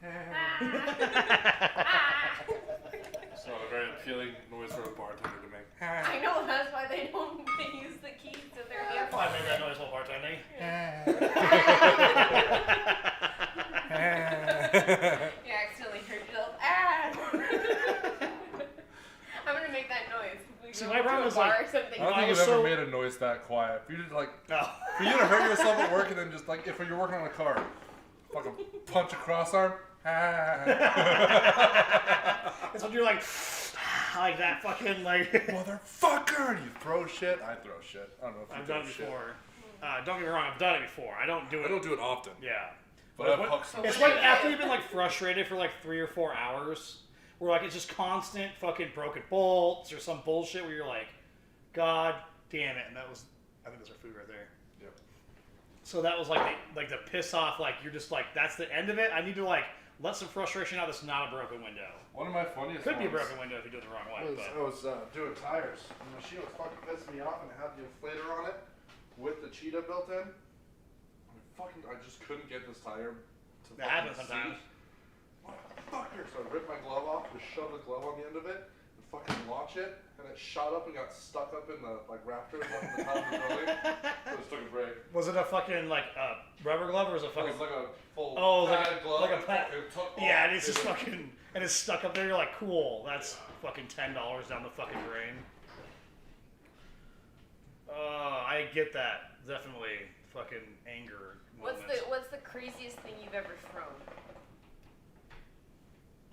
It's not a very appealing noise for a bartender to make. I know, that's why they use the keys to their earphones. I made that noise while bartending. You accidentally heard yourself. I'm gonna make that noise. See, my problem is like, or something. I don't think you've ever made a noise that quiet. For you to for you to hurt yourself at work and then just like if you're working on a car, fucking punch a crossarm. It's when you're like that fucking like motherfucker. You throw shit. I throw shit. I don't know if I've done it before. Don't get me wrong, I've done it before. I don't do it often. Yeah. But it's like after you've been like frustrated for like 3 or 4 hours, where like it's just constant fucking broken bolts or some bullshit where you're like, God damn it, and that was, I think that's our food right there. Yep. So that was like the piss off, like you're just like that's the end of it. I need to like let some frustration out. That's not a broken window. One of my funniest could be a broken window if you do it the wrong way. I was doing tires. And the machine was fucking pissing me off, and it had the inflator on it with the cheetah built in. I just couldn't get this tire to that happens sometimes. Motherfucker! So I ripped my glove off, just shoved the glove on the end of it, and fucking launch it, and it shot up and got stuck up in the like rafters up in the top of the building. So I just took a break. Was it a fucking like a rubber glove or was it a fucking? It was like a full glove. Like a pad. Yeah, and it's just fucking and it's stuck up there. You're like, cool. That's fucking $10 down the fucking drain. I get that. Definitely fucking anger. What's the craziest thing you've ever thrown?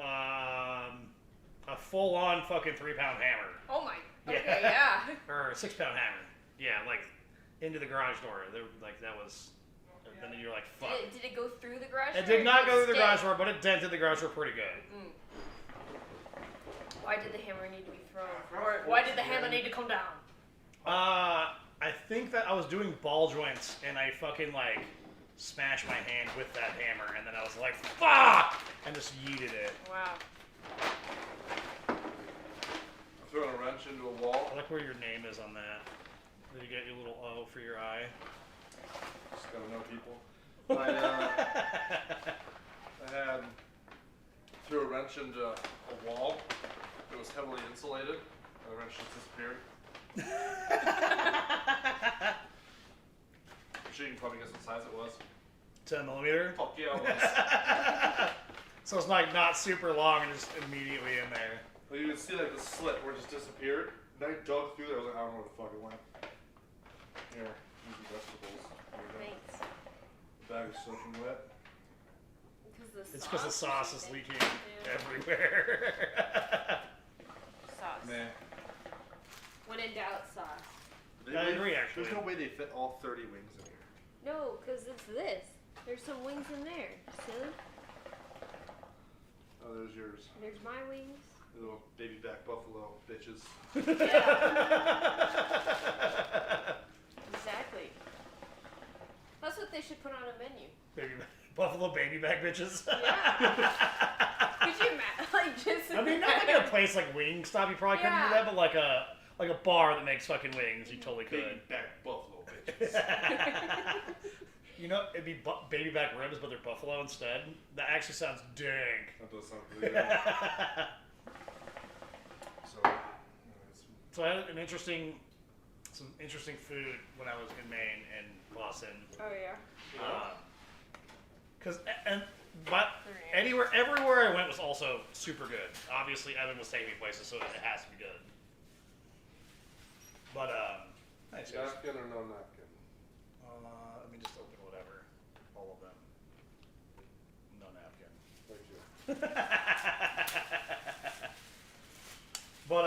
A full-on fucking 3-pound hammer. Oh my. Okay, yeah. Or a 6-pound hammer. Yeah, like into the garage door. Like that was. Then you're like, fuck. Did it go through the garage door? It did not go through the garage door, but it dented the garage door pretty good. Mm. Why did the hammer need to be thrown? Or why did the hammer need to come down? I think that I was doing ball joints and I fucking like smashed my hand with that hammer and then I was like, fuck! And just yeeted it. Wow. Throwing a wrench into a wall. I like where your name is on that. Did you get your little O for your eye? Just gotta know people. I threw a wrench into a wall. It was heavily insulated. And the wrench just disappeared. I'm sure you can probably guess what size it was. 10 millimeter? Fuck yeah, it was. So it's like not super long and just immediately in there. Well, you can see like the slit where it just disappeared. And I dug through there. I was like, I don't know where the fuck it went. Here, these are vegetables. Thanks. The bag is soaking wet. It's because the sauce is leaking everywhere. Sauce. Nah. When in doubt, sauce. I agree, actually. There's no way they fit all 30 wings in here. No, because it's this. There's some wings in there. Silly. Oh, there's yours. There's my wings. The little baby back buffalo bitches. Yeah. Exactly. That's what they should put on a menu. Buffalo baby back bitches. Yeah. Could you imagine? Like just. I mean, not like in a place like Wingstop, you probably couldn't do that, but like a bar that makes fucking wings, you totally could. Baby back buffalo bitches. You know, it'd be baby back ribs, but they're buffalo instead. That actually sounds dank. That does sound pretty good. So I had some interesting food when I was in Maine and Boston. Oh yeah. But everywhere I went was also super good. Obviously, Evan was taking me places, so it has to be good. But nice. Napkin or no napkin? Let me just open whatever. All of them. No napkin. Thank you. But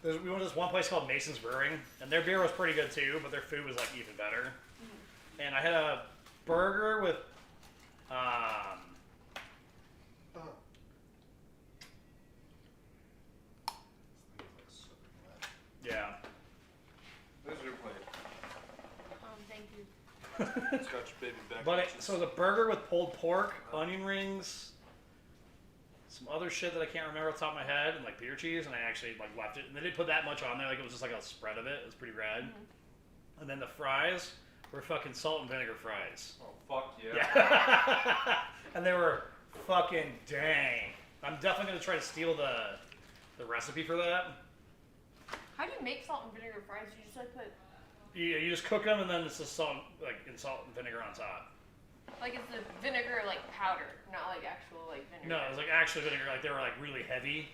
we went to this one place called Mason's Brewing, and their beer was pretty good too, but their food was like even better. Mm-hmm. And I had a burger with yeah. There's your plate. Thank you. It's got your baby back. So the burger with pulled pork, onion rings, some other shit that I can't remember off the top of my head, and like beer cheese, and I actually like left it. And they didn't put that much on there, like it was just like a spread of it. It was pretty rad. Mm-hmm. And then the fries were fucking salt and vinegar fries. Oh fuck yeah! And they were fucking dang. I'm definitely gonna try to steal the recipe for that. How do you make salt and vinegar fries? You just like put You just cook them and then it's just salt, like in salt and vinegar on top. like it's the vinegar like powder, not like actual like vinegar. No, it was like actually vinegar. Like they were like really heavy,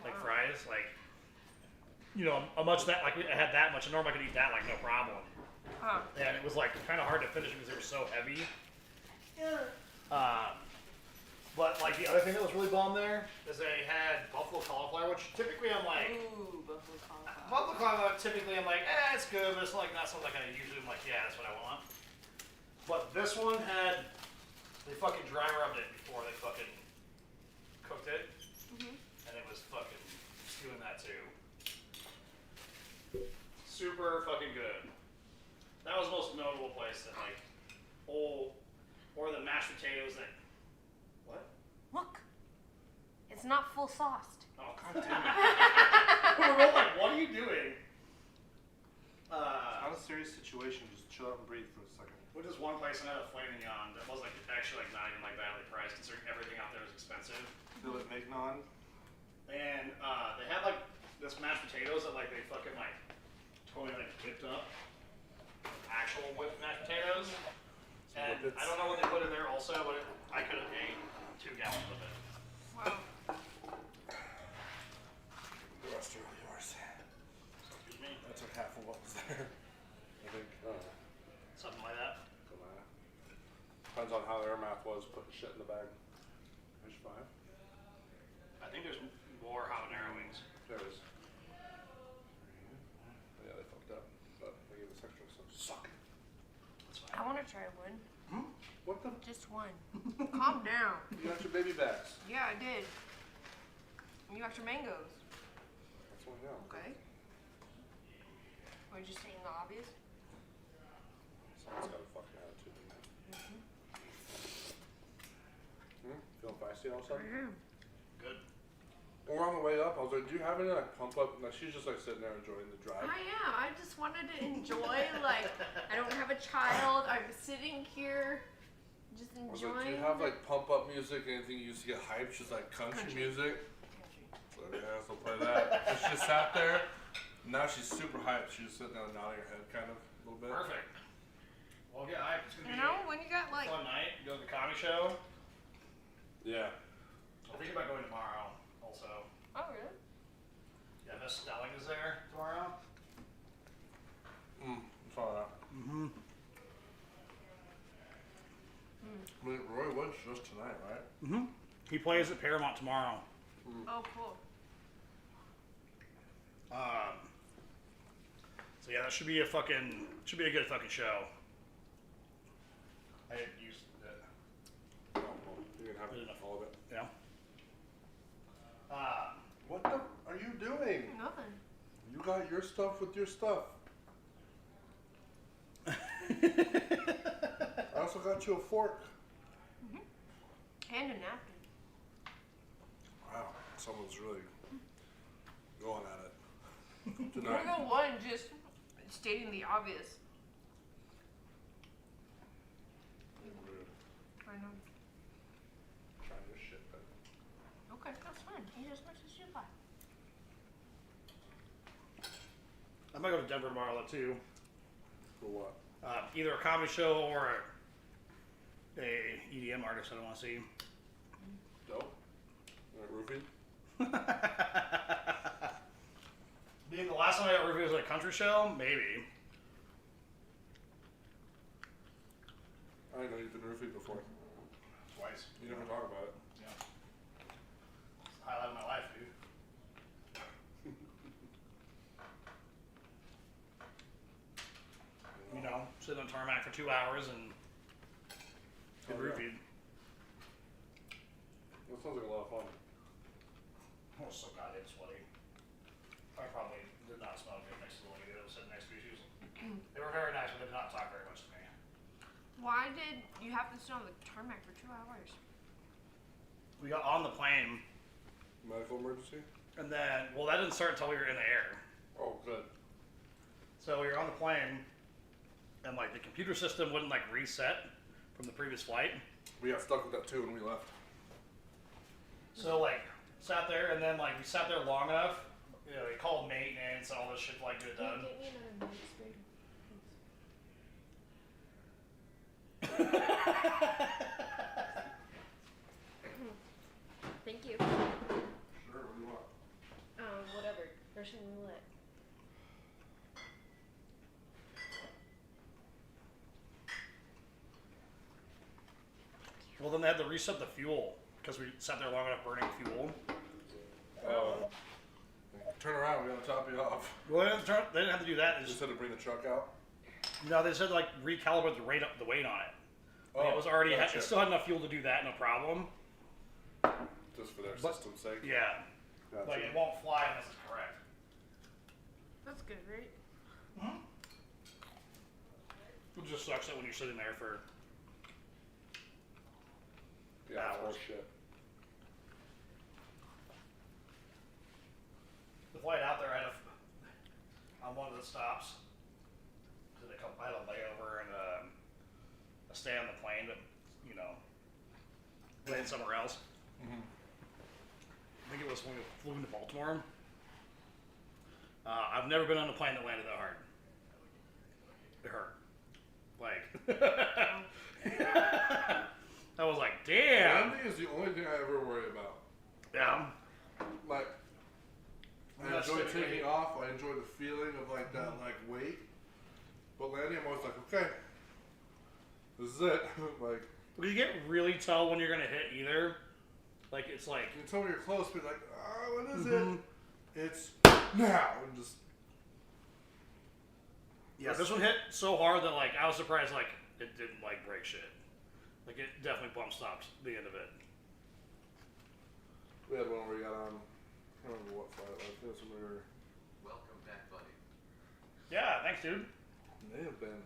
like fries. Like a much that like I had that much. Normally I could eat that like no problem. Huh. And it was like kind of hard to finish because they were so heavy. Yeah. But like the other thing that was really bomb there is they had buffalo cauliflower, which typically I'm like. Ooh, buffalo cauliflower. Buffalo cauliflower, typically I'm like, it's good, but it's like not something like I usually am like, yeah, that's what I want. But this one they fucking dry rubbed it before they fucking cooked it. And it was fucking doing that too. Super fucking good. That was the most notable place that like, or the mashed potatoes that, what? Look, it's not full sauced. Oh, god damn it. We're both like, what are you doing? Not a serious situation, just chill out and breathe for a second. Which is one place I had a filet mignon that was like actually like not even like badly priced considering everything out there is expensive. Filet mignon. And they had like this mashed potatoes that like they fucking like totally like whipped up. Actual whipped mashed potatoes. And I don't know what they put in there also, but I could have ate 2 gallons of it. Wow. The rest are all yours. Excuse me? I took half of what was there. I think. Something like that. Depends on how their math was, putting shit in the bag. There's 5. I think there's more habanero wings. There is. Yeah, they fucked up. But they gave us extra, so suck. That's I fine. want to try one. What the? Just one. Calm down. You got your baby backs. Yeah, I did. You got your mangoes. That's one, yeah. Okay. Or just saying the obvious? Someone's got a fucking attitude in that. Feeling feisty all of a sudden? Good. We're on the way up. I was like, do you have any like pump up? Like, she's just like sitting there enjoying the drive. I am. I just wanted to enjoy, like, I don't have a child. I'm sitting here just I was enjoying. like, do you have like pump up music? Anything you used to get hyped? She's like, country music. So yeah, so play that. So she just sat there. Now she's super hyped. She's just sitting there nodding her head kind of a little bit. Perfect. Well, get hyped. It's gonna You be know, when you got, like, a fun night. Go to the comedy show. Yeah. I think about going tomorrow also. oh, really? Yeah, Miss Stelling is there tomorrow. I saw that. Mm-hmm. I mean, Roy Wood's just tonight, right? Mm-hmm. He plays at Paramount tomorrow. Oh, cool. So yeah, that should be a good fucking show. I didn't use it. Oh, well, you can have Good enough. all of it. Yeah. What the are you doing? Nothing. You got your stuff with your stuff. I also got you a fork. And a napkin. Wow, someone's really going at it You're tonight. the one just stating the obvious. Rude. I know. Trying your shit, but Okay, that's fine. Eat as much as you like. I might go to Denver tomorrow too. for what? Either a comedy show or a EDM artist I don't want to see. Dope. Roofied? Being the last time I got reviews at a country show, maybe. I didn't know you've been roofied before. Twice. You never talk about it. Yeah. It's the highlight of my life, dude. You know, sitting on tarmac for 2 hours and get Oh, yeah. roofied. That sounds like a lot of fun. I was so goddamn sweaty. I probably did not smell good next to the lady that was sitting next to me. They were very nice, but they did not talk very much to me. Why did you have to sit on the tarmac for 2 hours? We got on the plane, Medical emergency? and then, well, that didn't start until we were in the air. Oh, good. So we were on the plane, and like the computer system wouldn't like reset from the previous flight. We got stuck with that too when we left. So like sat there and then like we sat there long enough. You know, they called maintenance and all this shit to like get it done. Get me another milk spray. Thank you. Sure, what do you want? Whatever. Russian roulette. Well, then they had to reset the fuel because we sat there long enough burning fuel. Turn around, we gotta top you off. Well, they didn't have to do that. They Just just, had to bring the truck out. no, they said like recalibrate the weight on it. Like, it was already gotcha. it still had enough fuel to do that, no problem. Just for their But- system's sake. Yeah, Gotcha. like it won't fly unless it's correct. That's good, right? It just sucks that when you're sitting there for Yeah, hours. bullshit. the flight out there. I had on one of the stops. I had a layover and a stay on the plane, but you know, land somewhere else. Mm-hmm. I think it was when we flew into Baltimore. I've never been on a plane that landed that hard. It hurt. Like, I was like, damn. Landing is the only thing I ever worry about. Yeah. Like, I That's enjoy typically- taking off. I enjoy the feeling of like that, like weight. But landing, I'm always like, okay, this is it. Like, Well, you get really tell when you're gonna hit either. Like it's like you tell me you're close, be like, oh, what is Mhm. it? It's now, and just yeah, this one hit so hard that like I was surprised like it didn't like break shit. Like it definitely bump stopped the end of it. we had one where we got on. I don't remember what flight it was. I think it was when we were. Welcome back, buddy. Yeah, thanks, dude. May have been.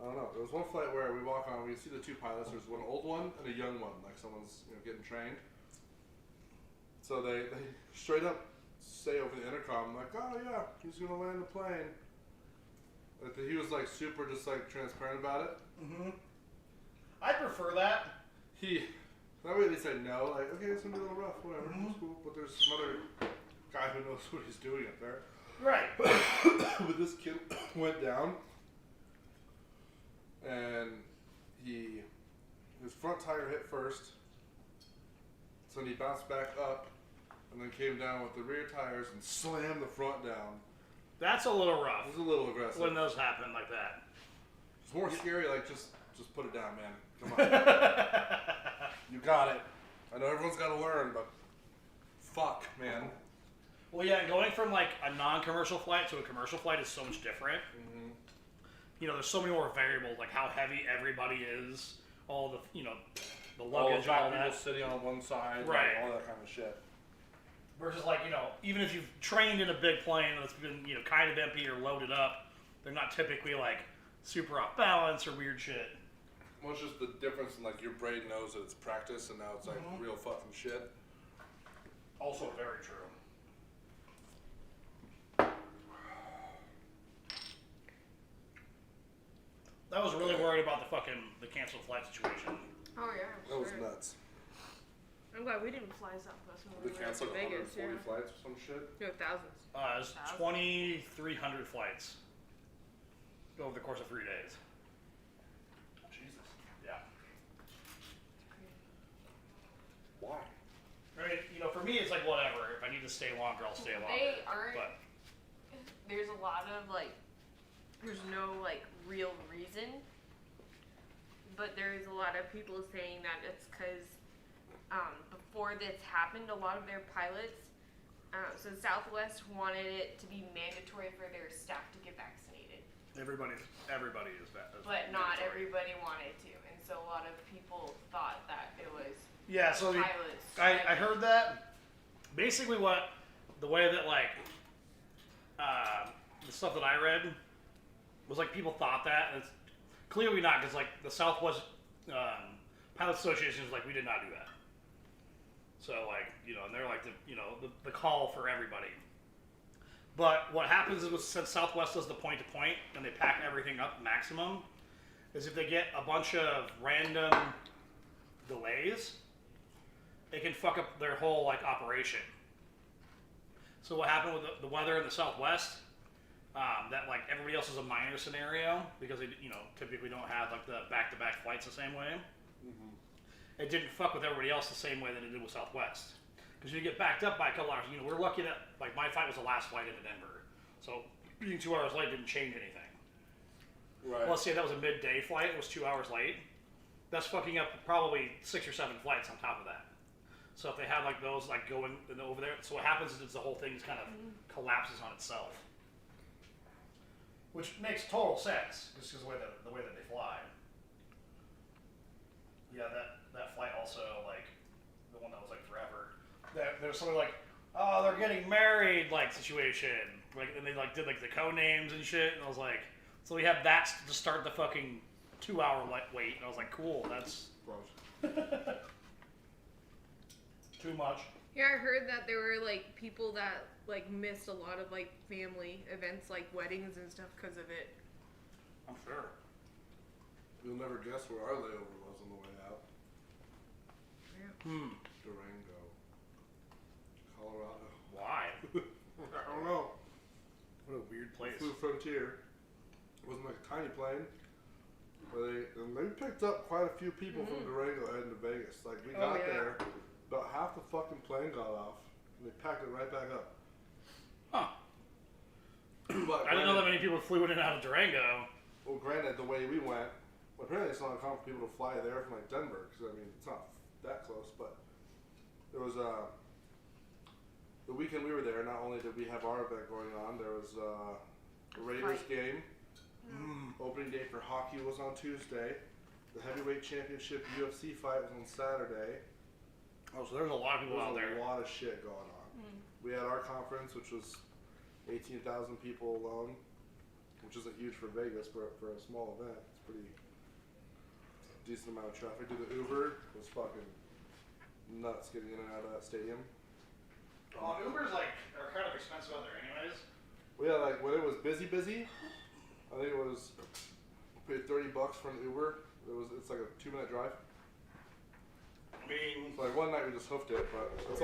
I don't know. There was one flight where we walk on, we see the two pilots. There's one old one and a young one, like someone's getting trained. So they straight up say over the intercom, like, oh yeah, he's gonna land the plane. Like he was like super just like transparent about it. Mm-hmm. I prefer that. That way they say no, like, okay, it's gonna be a little rough, whatever, Mhm. it's cool. But there's some other guy who knows what he's doing up there. Right. But this kid went down, and his front tire hit first, so then he bounced back up, and then came down with the rear tires and slammed the front down. That's a little rough It was a little aggressive. when those happen like that. It's more scary, like just put it down, man. Come on, you got it. I know everyone's got to learn, but fuck, man. Well, yeah, and going from like a non-commercial flight to a commercial flight is so much different. Mm-hmm. You know, there's so many more variables, like how heavy everybody is, all the the All luggage, the all people that. sitting on one side, like, Right. all that kind of shit. Versus like even if you've trained in a big plane that's been kind of empty or loaded up, they're not typically like super off balance or weird shit. Well, it's just the difference in like your brain knows that it's practice, and now it's like Mhm. real fucking shit. Also very true. I was really worried about the canceled flight situation. Oh yeah. That was sure. nuts. I'm glad we didn't fly Southwest when we They were to canceled Vegas. 140 Yeah. flights or some shit. No, thousands. It was 2,300 flights over the course of 3 days. Jesus. Yeah. Why? I mean, for me, it's like whatever. If I need to stay longer, I'll stay longer. They aren't. But There's a lot of like. There's no like real reason. But there's a lot of people saying that it's because before this happened, a lot of their pilots. So Southwest wanted it to be mandatory for their staff to get vaccinated. everybody is that. But not everybody wanted to, and so a lot of people thought that it was Yeah, so pilots. I heard that. Basically, the way that the stuff that I read was like people thought that. And it's clearly not, because like the Southwest Pilot Association is like, we did not do that. So and they're like the call for everybody. But what happens is since Southwest does the point to point and they pack everything up maximum, is if they get a bunch of random delays, it can fuck up their whole like operation. So what happened with the weather in the Southwest? That like everybody else is a minor scenario because they typically don't have like the back-to-back flights the same way. Mm-hmm. It didn't fuck with everybody else the same way that it did with Southwest. Because you get backed up by a couple hours. We're lucky that like my flight was the last flight into Denver, so being 2 hours late didn't change anything. Right. Well, let's say that was a midday flight. It was 2 hours late. That's fucking up probably 6 or 7 flights on top of that. So if they have like those like going over there, so what happens is the whole thing just kind of collapses on itself, which makes total sense just because the way that they fly. Yeah, that flight also like the one that was like forever. There's something like, oh, they're getting married like situation, like, and they like did like the code names and shit, and I was like, so we have that to start the fucking 2 hour wait, and I was like, cool, that's gross. Too much. Yeah, I heard that there were like people that like missed a lot of like family events, like weddings and stuff, because of it. I'm sure. You'll never guess where our layover was on the way out. Yeah. Durango, Colorado. Why? I don't know. What a weird place. Flew Frontier. It wasn't like a tiny plane. But they picked up quite a few people from Durango heading to Vegas. Like we got there, about half the fucking plane got off, and they packed it right back up. Huh. But I didn't know that many people flew in and out of Durango. Well, granted, the way we went, apparently it's not uncommon for people to fly there from like Denver, because I mean it's not that close. But there was the weekend we were there. Not only did we have our event going on, there was a Raiders game. Opening day for hockey was on Tuesday. The heavyweight championship UFC fight was on Saturday. Oh, so there's a lot of people out there. There's a lot of shit going on. We had our conference, which was 18,000 people alone, which isn't huge for Vegas, but for a small event, it's pretty decent amount of traffic. Dude, the Uber was fucking nuts getting in and out of that stadium. Well, Ubers are kind of expensive out there anyways. Well, yeah, like when it was busy, I think it was paid $30 for an Uber. It's like a 2-minute drive. I mean, so like one night we just hoofed it, but it's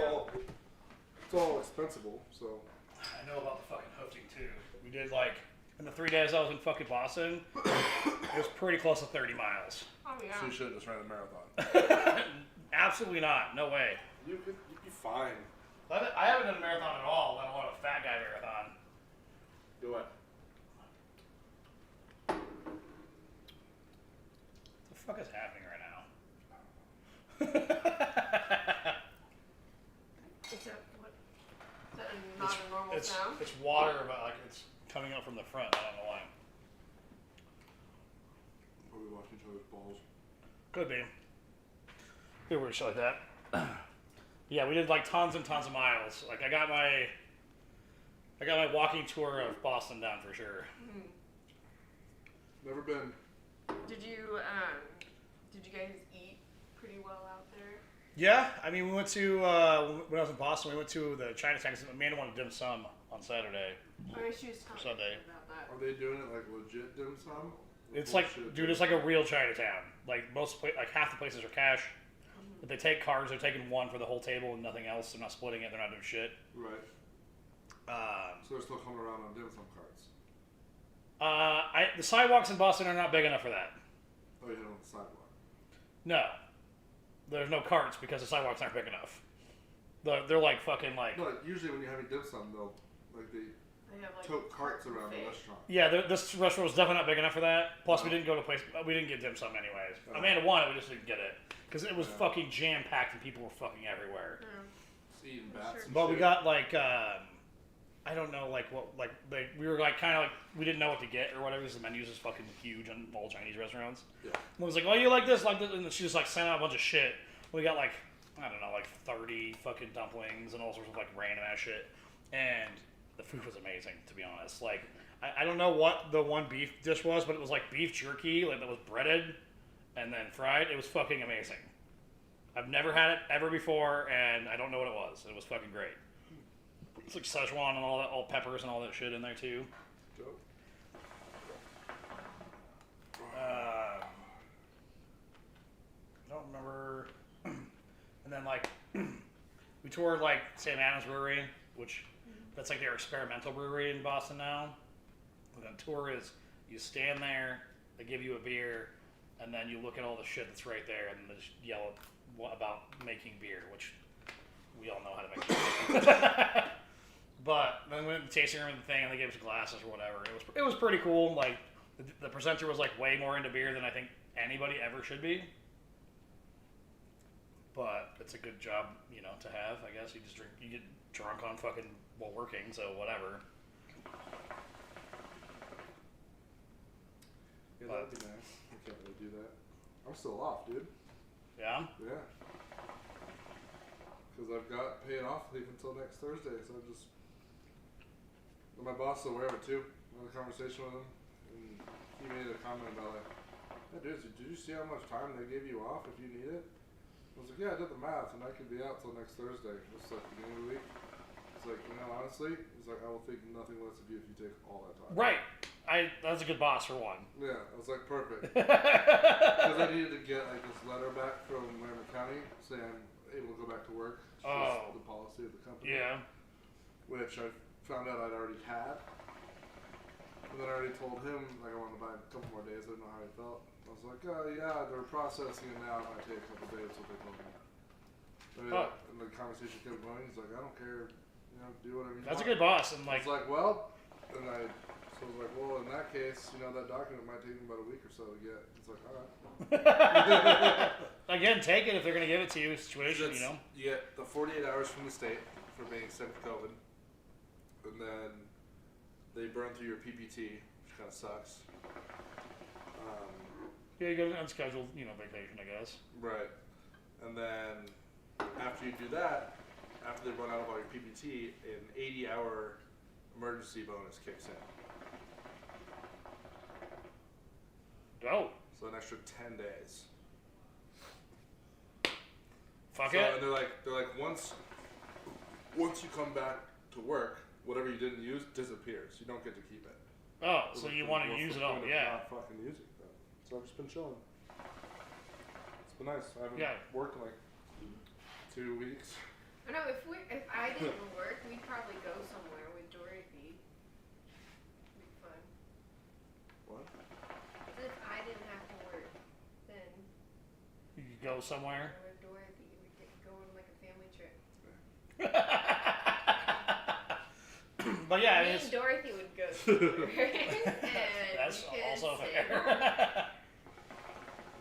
all expensible. So I know about the fucking hoofing too. We did like in the 3 days I was in fucking Boston. It was pretty close to 30 miles. Oh yeah. So you should have just ran a marathon. Absolutely not. No way. You'd be fine. I haven't done a marathon at all, let alone a fat guy marathon. Do what? What the fuck is happening right now? Is that not a normal sound? It's water, but like it's coming up from the front. I don't know why. Probably watching each other's balls. Could be. Could be weird shit like that. Yeah, we did like tons and tons of miles. Like I got my walking tour of Boston down for sure. Never been. Did you guys eat pretty well out there? Yeah, I mean, we went to when I was in Boston. We went to the Chinatown. Amanda wanted dim sum on Saturday. Oh, she was talking Sunday. about that. Are they doing it like legit dim sum? It's like, dude, it's like a real Chinatown. Like like half the places are cash. If they take cards, they're taking one for the whole table and nothing else. They're not splitting it. They're not doing shit. Right. So they're still coming around on dim sum cards. The sidewalks in Boston are not big enough for that. Oh, you hit on the sidewalk. No, there's no carts because the sidewalks aren't big enough. They're like fucking like. No, usually when you're having dim sum, they'll they have like tote carts around the restaurant. Yeah, this restaurant was definitely not big enough for that. Plus, we didn't go to a place. We didn't get dim sum anyways. Amanda wanted, we just didn't get it because it was fucking jam packed and people were fucking everywhere. Just eating bats. But we got like I don't know like what we were like kind of like we didn't know what to get or whatever because the menus is fucking huge on all Chinese restaurants. Yeah. And I was like, oh, you like this, and she just like sent out a bunch of shit. We got like I don't know like 30 fucking dumplings and all sorts of like random ass shit, and the food was amazing to be honest. Like I don't know what the one beef dish was, but it was like beef jerky like that was breaded and then fried. It was fucking amazing. I've never had it ever before, and I don't know what it was. It was fucking great. It's like Szechuan and all peppers and all that shit in there too. don't remember. And then like we toured like Sam Adams Brewery, which that's like their experimental brewery in Boston now. And then tour is you stand there, they give you a beer, and then you look at all the shit that's right there, and they just yell about making beer, which we all know how to make beer. But then we went to the tasting room and the thing, and they gave us glasses or whatever. It was pretty cool. Like the presenter was like way more into beer than I think anybody ever should be. But it's a good job, to have. I guess you get drunk on fucking while working, so whatever. Yeah, that'd be nice. I can't really do that. I'm still off, dude. Yeah. Yeah. Because I've got paid off leave until next Thursday, so I just. And my boss is aware of it too. I had a conversation with him, and he made a comment about like, "Yeah, dude, did you see how much time they gave you off if you need it?" I was like, "Yeah, I did the math, and I could be out till next Thursday." It's like the beginning of the week. It's like, honestly, he's like, "I will think nothing less of you if you take all that time." Right. That's a good boss for one. Yeah, I was like, perfect. Because I needed to get like this letter back from Larimer County saying I'm able to go back to work. It's just the policy of the company. Yeah. Which I found out I'd already had. And then I already told him like I wanted to buy a couple more days. I didn't know how he felt. I was like, yeah, they're processing it now. It might take a couple days. What they told me. And the conversation kept going. He's like, I don't care. Do whatever you want. That's a good boss. And like, I was like, well, and I was like, well, in that case, that document might take me about a week or so to get. It's like, all right. Again, take it if they're gonna give it to you. Situation, You get the 48 hours from the state for being sick with COVID, and then they burn through your PPT, which kind of sucks. Yeah, you get an unscheduled, vacation, I guess. Right, and then after you do that, after they run out of all your PPT, an 80-hour emergency bonus kicks in. Oh. So an extra 10 days. Fuck so, it. And they're like once you come back to work, whatever you didn't use disappears. You don't get to keep it. Oh, so you want to use it all? Yeah. Not fucking use it though. So I've just been chilling. It's been nice. I haven't worked in like 2 weeks. I know if I didn't work, we'd probably go somewhere with Dorothy. It'd be fun. What? If I didn't have to work, then You could go somewhere. with Dorothy, we could go on like a family trip. But yeah, Me and Dorothy would go somewhere. And that's we could also sit. fair.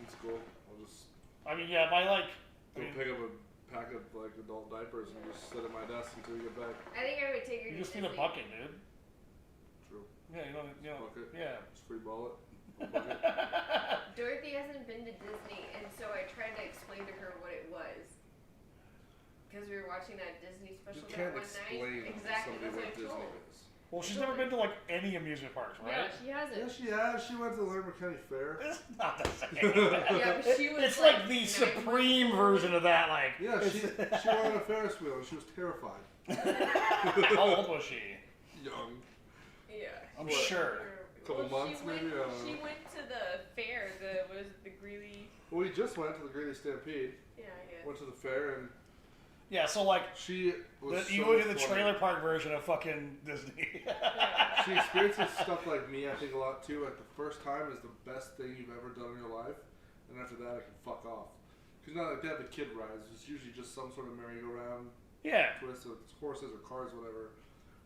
It's cool. I'll just I mean, yeah, my like. go pick up a pack of like adult diapers and just sit at my desk until you get back. I think I would take her You to just need a Disney. bucket, dude. True. Yeah, you know. Bucket. Yeah. Just free ball it. Bucket. Dorothy hasn't been to Disney, and so I tried to explain to her what it was. Because we were watching that Disney special You can't that one explain night. Exactly, to somebody that's what I what told. Disney is. Well, she's never been to like any amusement parks, right? Yeah, she hasn't. Yeah, she has. She went to the Larimer County Fair. It's not the same. Yeah, but she was It's like the 9 supreme months version of that. Like, Yeah, she went on a Ferris wheel and she was terrified. how old was she? Young. Yeah. I'm What? sure. Couple months, maybe? I don't know. She went to the fair, the Greeley. Well, we just went to the Greeley Stampede. Yeah, yeah. Went to the fair and Yeah, so like, she was you so go to the funny. trailer park version of fucking Disney. She experiences stuff like me, I think, a lot too. Like the first time is the best thing you've ever done in your life, and after that, it can fuck off. Because not like they have the kid rides. It's usually just some sort of merry-go-round Yeah. twist of horses or cars, whatever.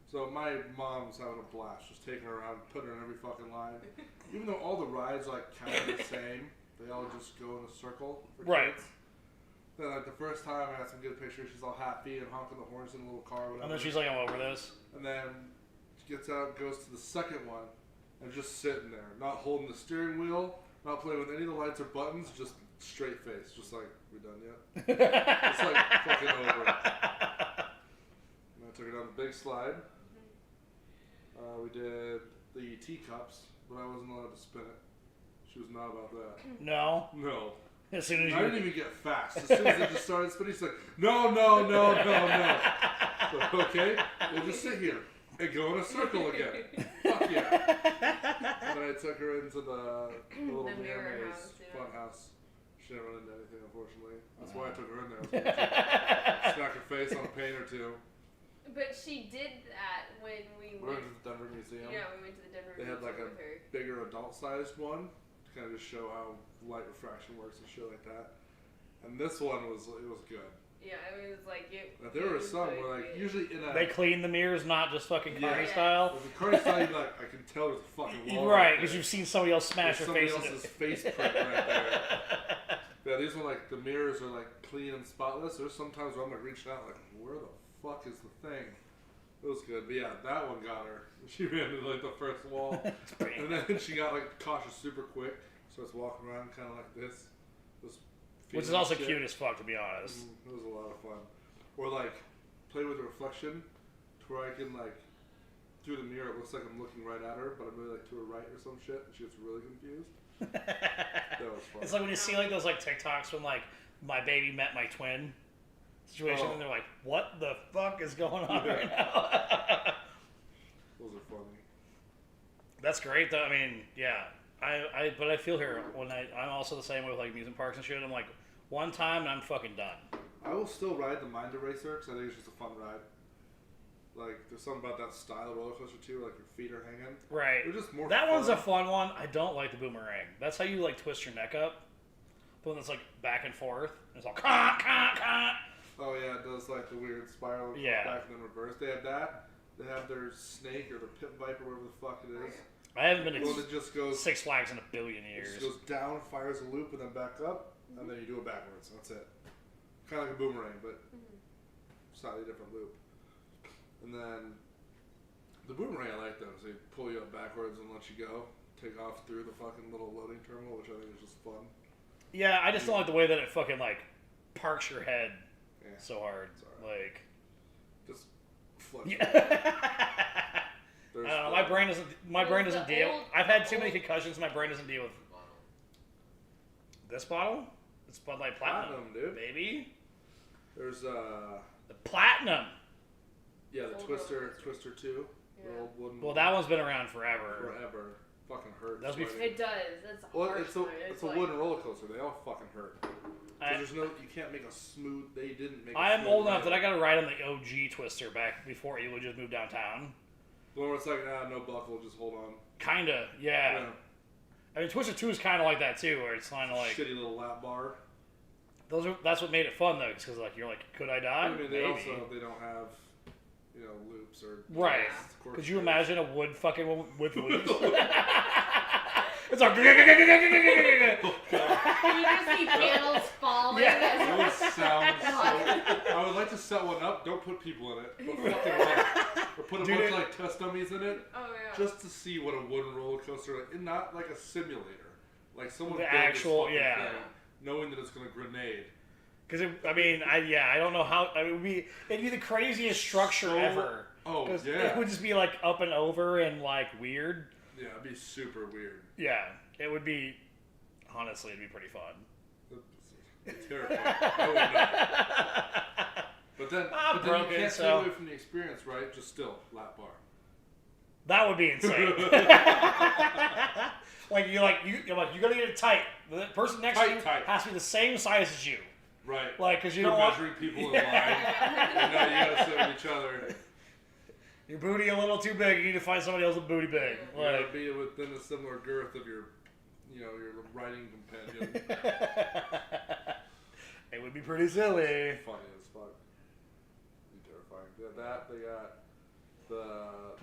So my mom's having a blast, just taking her around, putting her in every fucking line. Even though all the rides like kind of the same, they all just go in a circle for Right. kids. Then like the first time, I had some good pictures. She's all happy and honking the horns in a little car, whatever. And then she's like, I'm over this. And then she gets out, goes to the second one, and just sitting there, not holding the steering wheel, not playing with any of the lights or buttons, just straight face, just like, we done yet? It's like fucking over. And I took her down the big slide. We did the teacups, but I wasn't allowed to spin it. She was not about that. No. No. As soon as I you. didn't even get fast. As soon as they just started spinning, she's like, no. So, okay, we'll just sit here and go in a circle again. Fuck yeah. And then I took her into the little The mirror mirror maze house, yeah. fun house. She didn't run into anything, unfortunately. That's why I took her in there. I was gonna smack her face on a paint or two. But she did that when we went went. to the Denver Museum. Yeah, we went to the Denver They Museum had like a with her. bigger adult-sized one to kind of just show how light refraction works and shit like that. And this one was good. Yeah, it was like it. But there were some where like usually in a They clean the mirrors, not just fucking Cardi Yeah. style. with the Cardi style, you'd be like I can tell there's a fucking wall. Right, there. because you've seen somebody else smash There's their face somebody into else's face print right there. Yeah, these are like the mirrors are like clean and spotless. There's sometimes where I'm like reaching out like, where the fuck is the thing? It was good, but yeah, that one got her. She ran into like the first wall, and then she got like cautious super quick. Starts walking around kind of like this, just Which is feeling also shit. cute as fuck, to be honest. It was a lot of fun. Or like play with the reflection, to where I can like through the mirror it looks like I'm looking right at her, but I'm really like to her right or some shit, and she gets really confused. That was fun. It's like when you see like those like TikToks when like my baby met my twin situation, Oh. and they're like, "What the fuck is going on right now?" Those are funny. That's great, though. I mean, yeah, but I feel here when I'm also the same way with like amusement parks and shit. I'm like, one time and I'm fucking done. I will still ride the Mind Eraser because I think it's just a fun ride. Like, there's something about that style of roller coaster too, like your feet are hanging. Right. They're just more That fun. one's a fun one. I don't like the boomerang. That's how you like twist your neck up. The one that's like back and forth. It's all conk, conk, conk. Oh yeah, it does like the weird spiral Yeah. back and then reverse. They have that. They have their snake or the pit viper, whatever the fuck it is. I haven't been The one to that just goes Six Flags in a billion it years. just goes down, fires a loop, and then back up, and then you do it backwards. That's it. Kind of like a boomerang, but slightly different loop. And then the boomerang I like though is they pull you up backwards and let you go, take off through the fucking little loading terminal, which I think is just fun. Yeah, I just don't like the way that it fucking like parks your head Yeah. so hard. Sorry. Like, Just flex. yeah. I There's don't know. the- My brain There's doesn't the deal. old- I've had the too many old- concussions. My brain doesn't deal with Bottle. this bottle. It's Bud Light Platinum, Platinum, dude. baby. There's The Platinum. yeah, the Old Twister, roller coaster. Twister 2, Yeah. the old wooden Well, one. that one's been around forever. Forever. Fucking hurts. That's before- riding. It does. That's Well, harsh. it's a but it's a like, wooden roller coaster. They all fucking hurt. 'Cause I, there's no you can't make a smooth. They didn't make. I a am smooth old enough that ride. I got to ride on the OG Twister back before Elo just moved downtown. The one where it's like no buckle, just hold on. Kinda, yeah. I mean, Twister 2 is kind of like that too, where it's kind of like Shitty little lap bar. that's what made it fun though, because like you're like, could I die? I mean, Maybe. they don't have loops or Right. Yeah. Could you imagine a wood fucking one with loops? It's like. Can you just see panels falling? Yeah. That would sound so. I would like to set one up. Don't put people in it. But fucking run. Or put a Dude, bunch of like test dummies in it, Oh yeah. just to see what a wooden roller coaster, and not like a simulator, like someone The built this actual- fucking yeah. thing, knowing that it's gonna grenade. Because I don't know how. It'd be the craziest structure So- ever. Oh 'Cause yeah, it would just be like up and over and like weird. yeah, it'd be super weird. Yeah, it would be. Honestly, it'd be pretty fun. It's terrifying. I would not. But then, I'm but then you broken, can't so- stay away from the experience, right? Just still lap bar. That would be insane. you gotta get it tight. The person next to you Tight. has to be the same size as you. Right. Like, because you You're don't want measuring people in line. You know, you gotta sit with each other. your booty a little too big. You need to find somebody else with booty big. You gotta Like, be within a similar girth of your riding companion. it would be pretty silly. Funny as fuck. Be terrifying. They got that. They got the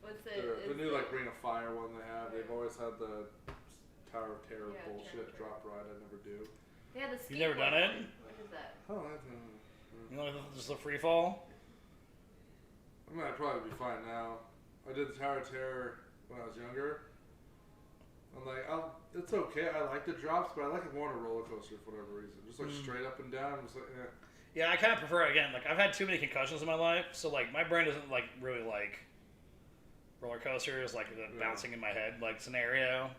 What's the new like Ring of Fire one they have. They've always had the Tower of Terror Yeah, bullshit Tower drop of ride. I never do. They had the skateboard. You've never done it? one. What is that? Oh, You know, just the free fall. I mean, I'd probably be fine now. I did the Tower of Terror when I was younger. I'm like, it's okay. I like the drops, but I like it more on a roller coaster for whatever reason. Just like straight up and down. Just like, Yeah, I kind of prefer it again. Like, I've had too many concussions in my life, so like my brain doesn't like really like roller coasters, like the bouncing in my head like scenario.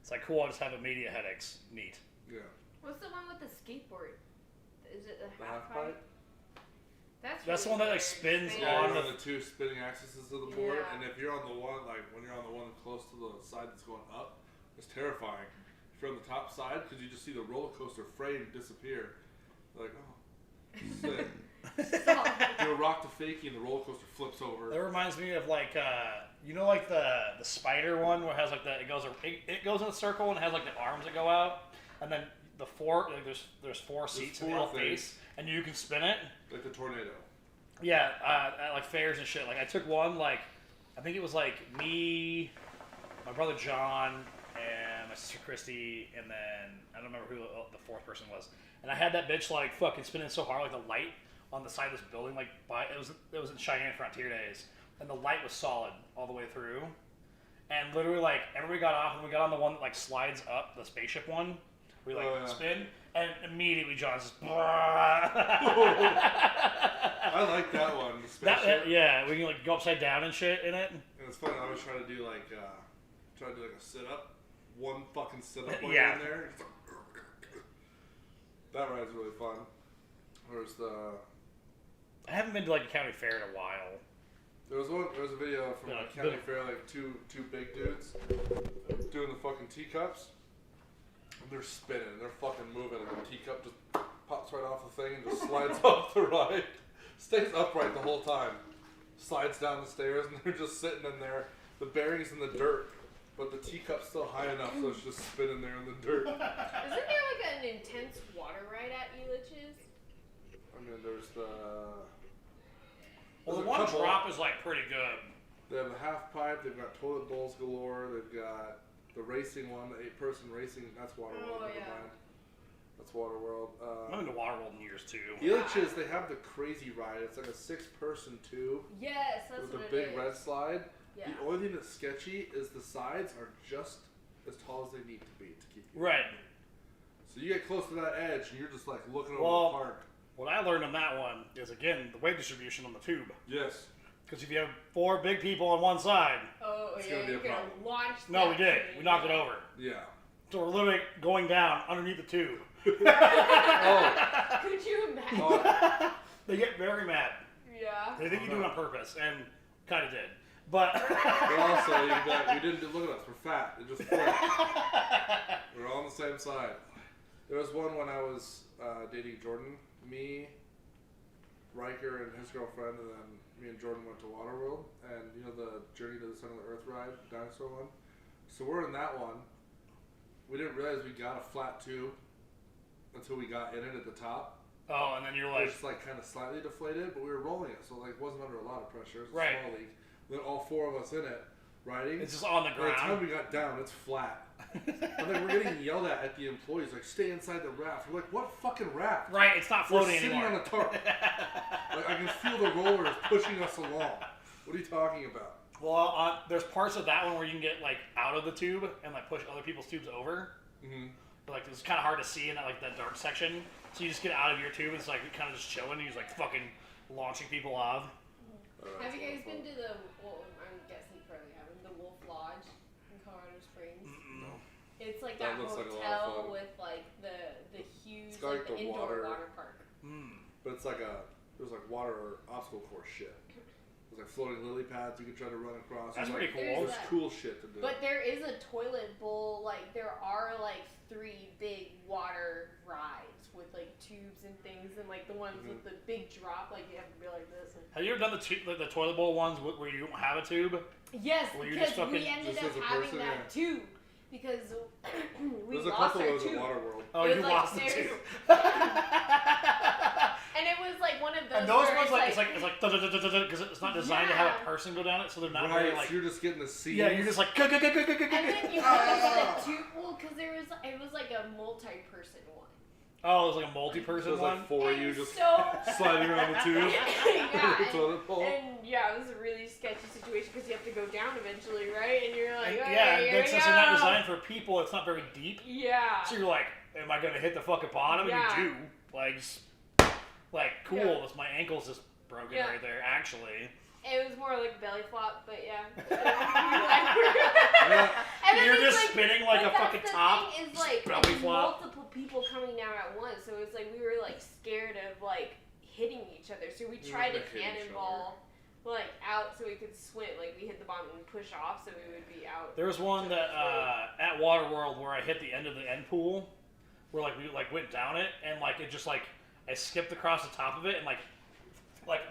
It's like cool. I'll just have immediate headaches. Neat. yeah. What's the one with the skateboard? Is it the The half half pipe? pipe? That's the one that, like, spins Yeah, on you're the- on the two spinning axes of the board, Yeah. and if you're on the one, like when you're on the one close to the side that's going up, it's terrifying. If from the top side because you just see the roller coaster frame disappear. Like, oh, sick. Do a rock to fakie and the roller coaster flips over. That reminds me of like you know, like the spider one where it has like it goes in a circle and it has like the arms that go out, and then the four like there's four seats in the whole face, and you can spin it like the tornado. Yeah, at like fairs and shit. Like I took one, like I think it was like me, my brother John, and my sister Christy, and then I don't remember who the fourth person was. And I had that bitch like fucking spinning so hard, like the light on the side of this building, like it was in Cheyenne Frontier days, and the light was solid all the way through. And literally, like everybody got off, and we got on the one that like slides up, the spaceship one. We like spin, and immediately John's just. I like that one. The spaceship. Yeah, we can like go upside down and shit in it. And it's funny. I always try to do like a sit up, one fucking sit up while Yeah. you're in there. That ride's really fun. There's I haven't been to like a county fair in a while. There was a video from a county fair, like two big dudes doing the fucking teacups. And they're spinning, and they're fucking moving, and the teacup just pops right off the thing and just slides off the ride. Stays upright the whole time. Slides down the stairs, and they're just sitting in there. The bearing's in the dirt, but the teacup's still high enough, so it's just spinning there in the dirt. Isn't there like an intense water ride at Elitch's? I mean, there's the... Well, the one drop is like pretty good. They have the half pipe, they've got toilet bowls galore, they've got the racing one, the 8-person racing, that's Waterworld. Oh, yeah. That's Waterworld. I've been to Waterworld in years too. Elitch's, they have the crazy ride. It's like a 6-person tube. Yes, that's with what a it big is. red slide. Yeah. The only thing that's sketchy is the sides are just as tall as they need to be to keep you. Right. So you get close to that edge and you're just like looking over the park. What I learned on that one is again the weight distribution on the tube. Yes. Because if you have 4 big people on one side, it's gonna be a problem. Launch. No, we did. We knocked it over. Yeah. So we're literally going down underneath the tube. Oh. Could you imagine? Oh. They get very mad. Yeah. They think you do it on purpose, and kind of did. But also, we didn't look at us. We're fat. It just flipped. We're all on the same side. There was one when I was dating Jordan. Me, Riker, and his girlfriend, and then me and Jordan went to Waterworld, and you know the Journey to the Center of the Earth ride, the dinosaur one. So we're in that one. We didn't realize we got a flat tube until we got in it at the top. oh, and then you're It like, was just like kind of slightly deflated, but we were rolling it, so like it wasn't under a lot of pressure. It was a Right. small leak. Then all 4 of us in it riding. it's just on the By the time ground. we got down, it's flat. And then we're getting yelled at the employees, like, stay inside the raft. We're like, what fucking raft? Right, it's not We're floating sitting anymore. on a tarp. Like, I can feel the rollers pushing us along. What are you talking about? Well, there's parts of that one where you can get like out of the tube and like push other people's tubes over. Mm-hmm. But like it's kind of hard to see in that like that dark section. So you just get out of your tube and it's like kind of just chilling. And you're just like fucking launching people off. Have you guys been to the? Well, I'm guessing you probably haven't. The Wolf Lodge in Colorado Springs. Mm-mm. It's like That that, looks like a lot of hotel fun. with like the huge It's got, like, the the indoor water. water park. But it's like there's like water obstacle course shit. There's like floating lily pads you can try to run across. That's There's, pretty like, cool. There's cool shit to do. But there is a toilet bowl. Like there are like 3 big water rides with like tubes and things, and like the ones with the big drop. Like you have to be like this. And... Have you ever done the toilet bowl ones where you don't have a tube? Yes, Well, you because just fucking- we ended just up as a having person, that tube because we There's a lost couple our of those tube. at Waterworld. Oh, It you was like lost the there's- tube. And it was like one of those. And those where ones it's it's like because it's not designed to have a person go down it, so they're not very Right, like. so you're just getting the seeds. Yeah, you're just like. And then you have the tube. Well, because it was like a multi-person one. Oh, it was like a multi-person There's one. like 4 of And you just so sliding around the tube. yeah, Toilet bowl. and yeah, it was a really sketchy situation because you have to go down eventually, right? And you're like, And, okay, yeah, here since we they're not go. designed for people, it's not very deep. Yeah. So you're like, am I gonna hit the fucking bottom? Yeah. And you do. Like cool. Yeah. That's my ankle's just broken Yeah. right there. Actually. It was more like belly flop, but yeah. Yeah. And then You're it's just spinning like but a fucking that's the top. thing is like belly flop. multiple people coming down at once, so it's like we were like scared of like hitting each other. So we tried to gonna hit each cannonball. like out so we could swim. Like we hit the bottom and push off so we would be out. There was one that at Waterworld where I hit the end of the end pool, where like we like went down it and like it just like I skipped across the top of it and like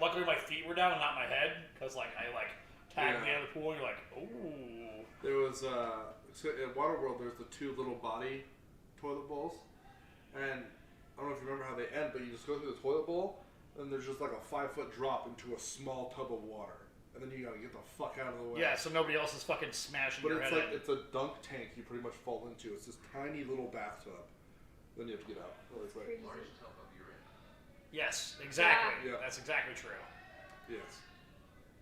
luckily my feet were down and not my head because like I like tagged the end of the pool and you're like ooh. There was so at Waterworld. There's the two little body toilet bowls, and I don't know if you remember how they end, but you just go through the toilet bowl, and there's just like a 5-foot drop into a small tub of water, and then you gotta get the fuck out of the way. Yeah, so nobody else is fucking smashing But your it's head like in. it's a dunk tank you pretty much fall into. It's this tiny little bathtub. Then you have to get out. Well, it's like, Largest tub of urine. Yes, exactly. Yeah. That's exactly true. yes.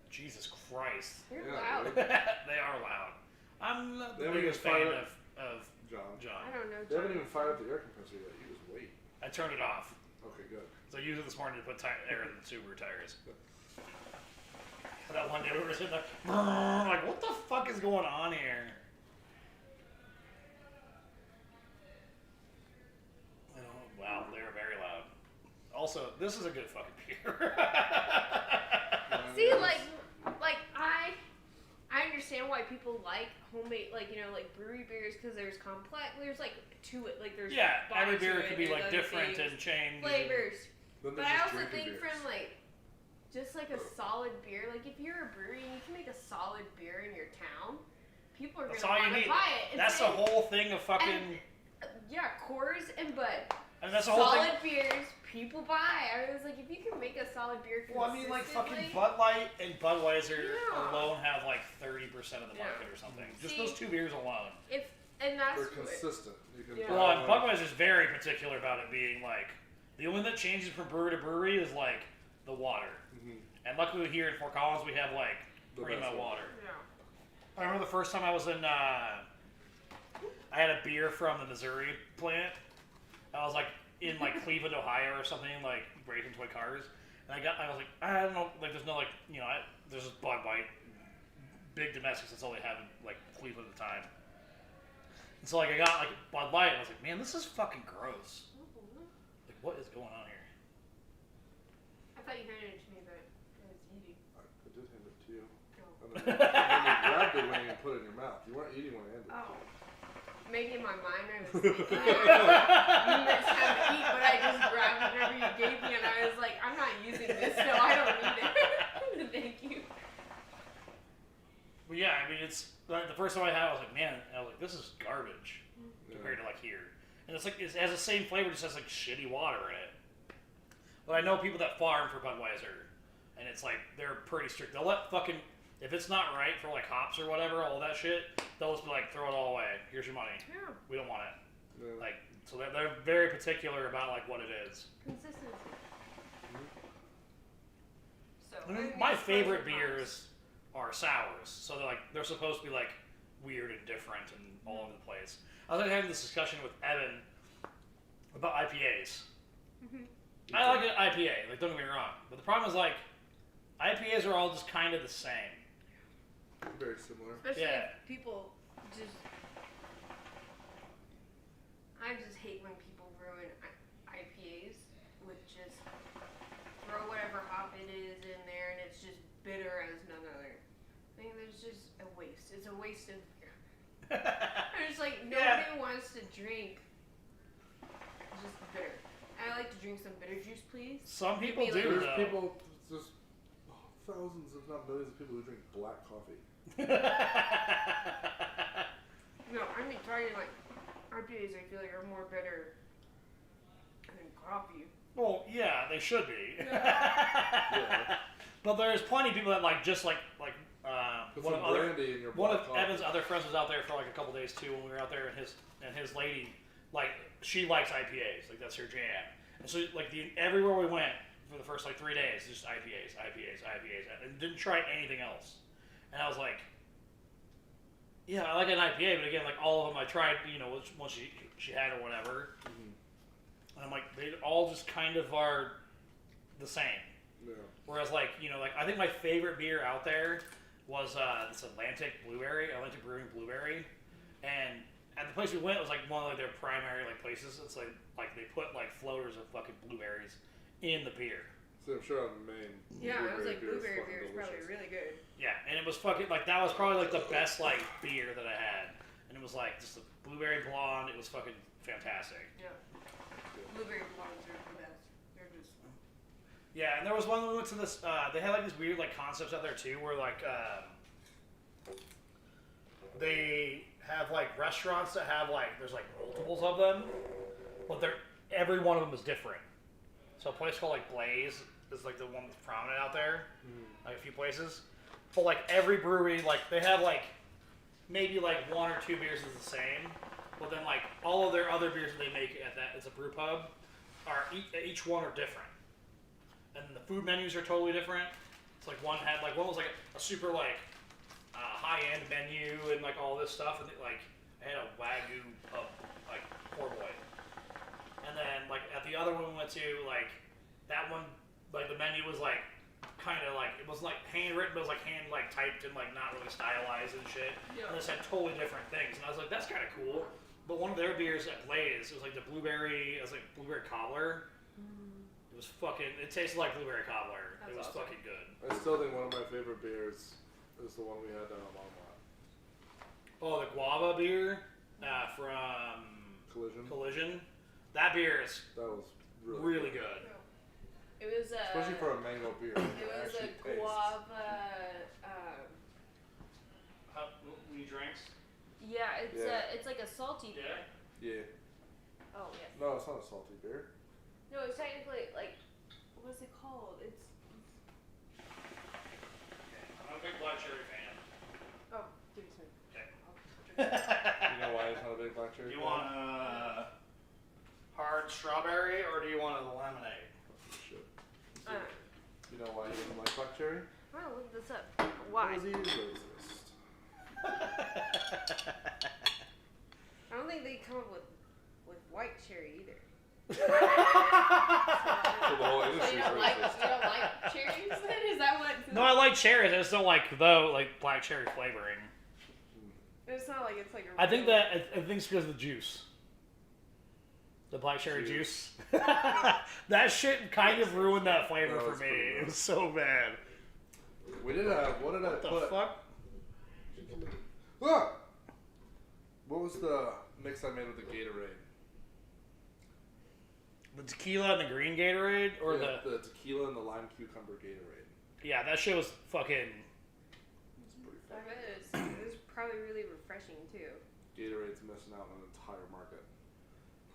Jesus Christ. They're Yeah, loud. dude. They are loud. I'm not They the haven't biggest even fan fired of John. John. I don't know. They haven't John. even fired up the air compressor yet. You just wait. I turned it off. Okay, good. So I used it this morning to put air in the Subaru tires. That one day we were sitting there, like, what the fuck is going on here? Oh, wow, they were very loud. Also, this is a good fucking beer. See, like I understand why people like homemade, like like brewery beers because there's complex. There's like to it, like there's Yeah, body every to beer it, could be there's like other different things, and changed. flavors. Then But there's I just also drinking think beers. from like just like a solid beer. Like if you're a brewery and you can make a solid beer in your town, people are That's gonna all you want need. to buy it. That's the whole thing of fucking. Yeah, Coors and Bud. I mean, that's the whole thing. Solid beers, people buy. I was like, if you can make a solid beer Well, I mean, like fucking consistently- Bud Light and Budweiser Yeah. alone have like 30% of the Yeah. market or something. Just See- those two beers alone. and that's They're what- consistent. You can Yeah. buy Well, and like- Budweiser's very particular about it being like the only that changes from brewery to brewery is like the water. Mhm. And luckily here in Fort Collins we have like The primo best water. Yeah. I remember the first time I was in. I had a beer from the Missouri plant. I was like in like Cleveland, Ohio, or something, like breaking toy cars, and I was like, I don't know, like there's no like there's this Bud Light, big domestics. That's all they have in like Cleveland at the time. And so like I got like Bud Light, and I was like, man, this is fucking gross. Like what is going on here? I thought you handed it to me, but I was eating. I did hand it to you. Oh. And then you grabbed it when you put it in your mouth. You weren't eating when I handed it. Oh. Maybe in my mind I was thinking you must have to eat, but I just grabbed whatever you gave me and I was like, I'm not using this, so I don't need it. Thank you. But yeah, I mean it's like, the first time I had it, I was like, man, I was like, this is garbage compared to like here. And it's like it has the same flavor, just has like shitty water in it. But I know people that farm for Budweiser, and it's like they're pretty strict. They'll let fucking if it's not right for like hops or whatever, all that shit, they'll just be like, throw it all away. Here's your money. Yeah. We don't want it. Yeah. Like so they're very particular about like what it is. Consistency. So I mean, maybe my it's favorite pros and cons. beers are sours, so they're supposed to be like weird and different and all over the place. I was like having this discussion with Evan about IPAs. I like an IPA, like don't get me wrong, but the problem is like IPAs are all just kind of the same. Very similar. Especially Yeah. if people just. I just hate when people ruin IPAs with just throw whatever hop it is in there and it's just bitter as none other. I think there's just a waste. It's a waste of. I'm just like nobody wants to drink just bitter. I like to drink some bitter juice, please. Some people Maybe, do like- There's though. people, just thousands, if not millions, of people who drink black coffee. No, I mean trying like IPAs. I feel like are more bitter than coffee. Well, yeah, they should be. Yeah. But there's plenty of people that like just like Put one some of other brandy in your one black of coffee. Evan's other friends was out there for like a couple days too when we were out there, and his lady like she likes IPAs, like that's her jam. And so like everywhere we went for the first like 3 days, just IPAs, and didn't try anything else. And I was like, yeah, I like an IPA, but again, like all of them I tried, once she had or whatever. Mhm. And I'm like, they all just kind of are the same. Yeah. Whereas like I think my favorite beer out there was this Atlantic Brewing Blueberry, and at the place we went it was like one of like their primary like places. It's like they put like floaters of fucking blueberries in the beer. So I'm sure on Maine. Yeah, I was like, beer blueberry fucking beer is probably delicious. really good. Yeah, and it was fucking like that was probably like the best like beer that I had, and it was like just a blueberry blonde. It was fucking fantastic. Yeah. Blueberry blondes are the best. They're just. Yeah, and there was one we went to this. They had like these weird like concepts out there too, where like they have like restaurants that have like there's like multiples of them, but every one of them is different. So a place called like Blaze is like the one that's prominent out there, like a few places. But like every brewery, like they have like maybe like one or two beers is the same, but then like all of their other beers that they make at that it's a brew pub are each one are different, and the food menus are totally different. It's like one was like a super like high end menu and like all this stuff, and like I had a Wagyu like poor boy. And then, like, at the other one we went to, like, that one, like, the menu was, like, kind of, like, it was, like, handwritten, but it was, like, typed and, like, not really stylized and shit. Yeah. And this had totally different things. And I was like, that's kind of cool. But one of their beers at Blaze, it was, like, blueberry cobbler. It was fucking, it tasted like blueberry cobbler. It was awesome. Fucking good. I still think one of my favorite beers is the one we had down at Longmont. Oh, the guava beer from Collision. That beer is really good. It was especially for a mango beer. It was a guava. New drinks. Yeah, it's like a salty beer. Yeah. Oh yes. No, it's not a salty beer. No, it's technically like, what's it called? It's. I'm a big black cherry fan. Oh, give it to me. Okay. You know why it's not a big black cherry? Do you want hard strawberry or do you want a lemonade? Shit. You know why you didn't like black cherry? I'm gonna look this up. Why? Because he is racist. I don't think they come up with white cherry either. So the whole So industry's you don't like racist. cherries? Then is that what? No, I like cherries. I just don't like black cherry flavoring. It's not like it's like. I think it's because of the juice. The black cherry juice. That shit kind of ruined that flavor for me. It was so bad. We did what did I put? What the fuck? Ah! What was the mix I made with the Gatorade? The tequila and the green Gatorade? Or the tequila and the lime cucumber Gatorade. Yeah, that shit was fucking... It's pretty I fun. bet it was probably really refreshing too. Gatorade's missing out on an entire market.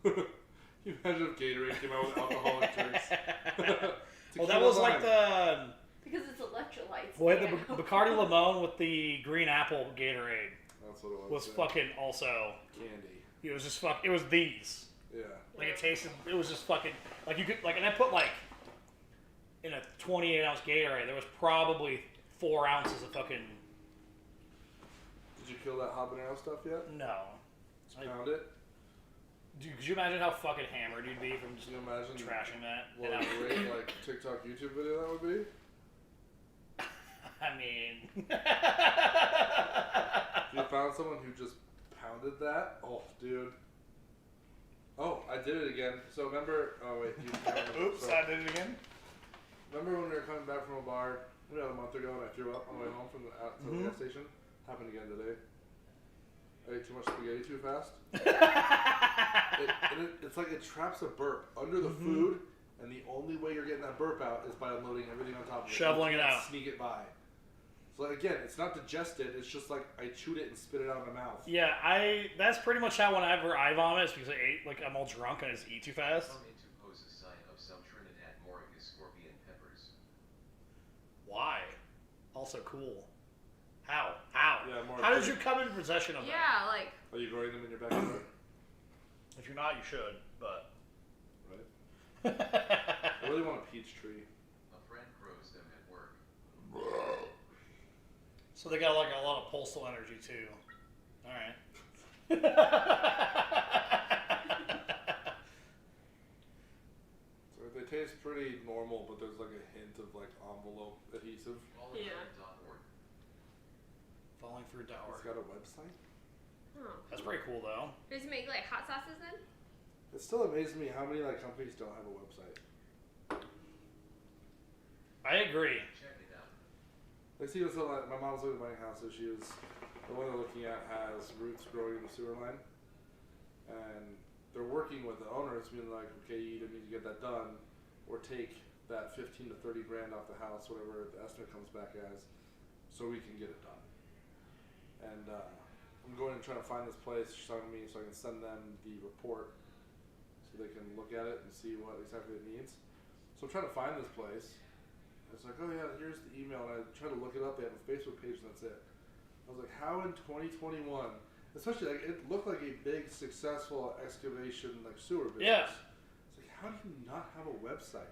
Can you imagine if Gatorade came out with alcoholic drinks? Well, that was like the... Because it's electrolytes. Boy, the Bacardi Limon with the green apple Gatorade That's what it was. fucking also... Candy. It was just it was these. Yeah. Like it tasted, it was just fucking... Like you could, like, and I put like... In a 28-ounce Gatorade, there was probably 4 ounces of fucking... Did you kill that habanero stuff yet? No. Just pound it? Could you imagine how fucking hammered you'd be from just Can you imagine trashing that? what a great like TikTok YouTube video that would be? I mean... If you found someone who just pounded that, oh, dude. Oh, I did it again. So remember, oh wait, you Oops, I did it again. Remember when we were coming back from a bar about a month ago and I threw up on the way home from the gas station? Happened again today. I ate too much spaghetti too fast. It's like it traps a burp under the food, and the only way you're getting that burp out is by unloading everything on top of it. Shoveling it out. Sneak it by. So again, it's not digested. It's just like I chewed it and spit it out of my mouth. Yeah, that's pretty much how whenever I vomit, it's because I ate, like, I'm all drunk and I just eat too fast. Some to pose a sign of some Trinidad Moricus scorpion peppers. Why? Also cool. How? Yeah, more How did you come into possession of that? Yeah, like. Are you growing them in your backyard? If you're not, you should, but... Right. I really want a peach tree. A friend grows them at work. So they got, like, a lot of postal energy, too. Alright. So they taste pretty normal, but there's like a hint of like envelope adhesive. Fallingfruit.org. Fallingfruit.org. It's got a website. Oh. That's pretty cool, though. Does it make like hot sauces then? It still amazes me how many like companies don't have a website. I agree. Check it out. They see what's like my mom's looking at buying houses. She was the one they're looking at has roots growing in the sewer line, and they're working with the owners, being like, okay, you either need to get that done, or take that 15 to 30 grand off the house, whatever the estimate comes back as, so we can get it done. And I'm going and trying to find this place. She's talking to me so I can send them the report, so they can look at it and see what exactly it needs. So I'm trying to find this place. It's like, oh yeah, here's the email, and I try to look it up. They have a Facebook page, and that's it. I was like, how in 2021, especially like it looked like a big successful excavation like sewer business. Yeah. It's like, how do you not have a website?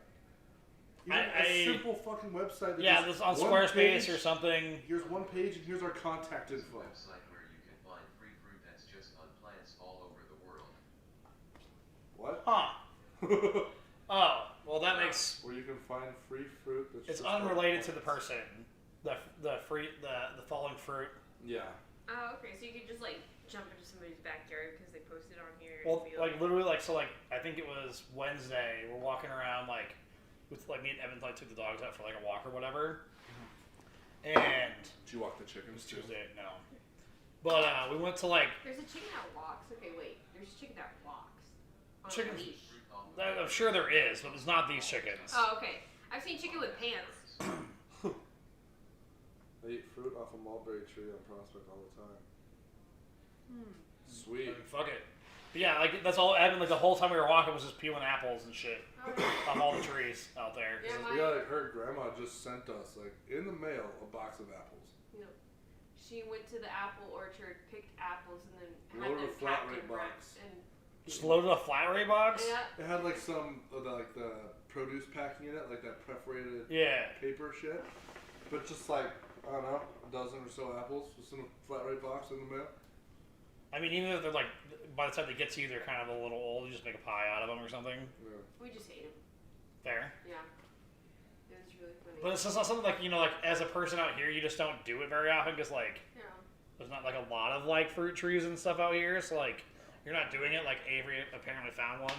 Even a simple fucking website. That yeah, this on Squarespace or something. Here's one page, and here's our contact It's a info. website where you can find free fruit that's just on plants all over the world. What? Huh. Oh, well that makes... Where you can find free fruit that's It's just on unrelated to the plants. person. The falling fruit. Yeah. Oh, okay. So you could just like jump into somebody's backyard because they posted on here. Well, and be like literally, like so, like I think it was Wednesday. We're walking around like with like me and Evan like took the dogs out for like a walk or whatever. And Did you walk the chickens too? Tuesday, no. But we went to like There's a chicken that walks. Okay, wait. There's a chicken that walks on Chickens- a leash. Fruit off the I'm sure there is, but it's not these chickens. Oh, okay. I've seen chicken with pants. They eat fruit off a mulberry tree on Prospect all the time. Hmm. Sweet. I mean, fuck it. But yeah, like that's all Evan. Like the whole time we were walking was just peeling apples and shit Oh, off all the trees out there. Yeah, Yeah, like her grandma just sent us, like, in the mail, a box of apples. no. She went to the apple orchard, picked apples, and then Loaded had a them flat packed rate and box. wrapped. And Just loaded a flat rate box. yeah, It had, like, some of the, like, the produce packing in it, like that perforated Yeah. paper shit. But just, like, I don't know, a dozen or so apples just in a flat rate box in the mail. I mean, even if they're like, by the time they get to you, they're kind of a little old. You just make a pie out of them or something. Yeah. we just ate them. Fair. Yeah. It was really funny. But it's just not something like, you know, like as a person out here, you just don't do it very often because like yeah. there's not like a lot of like fruit trees and stuff out here. So like you're not doing it. Like Avery apparently found one.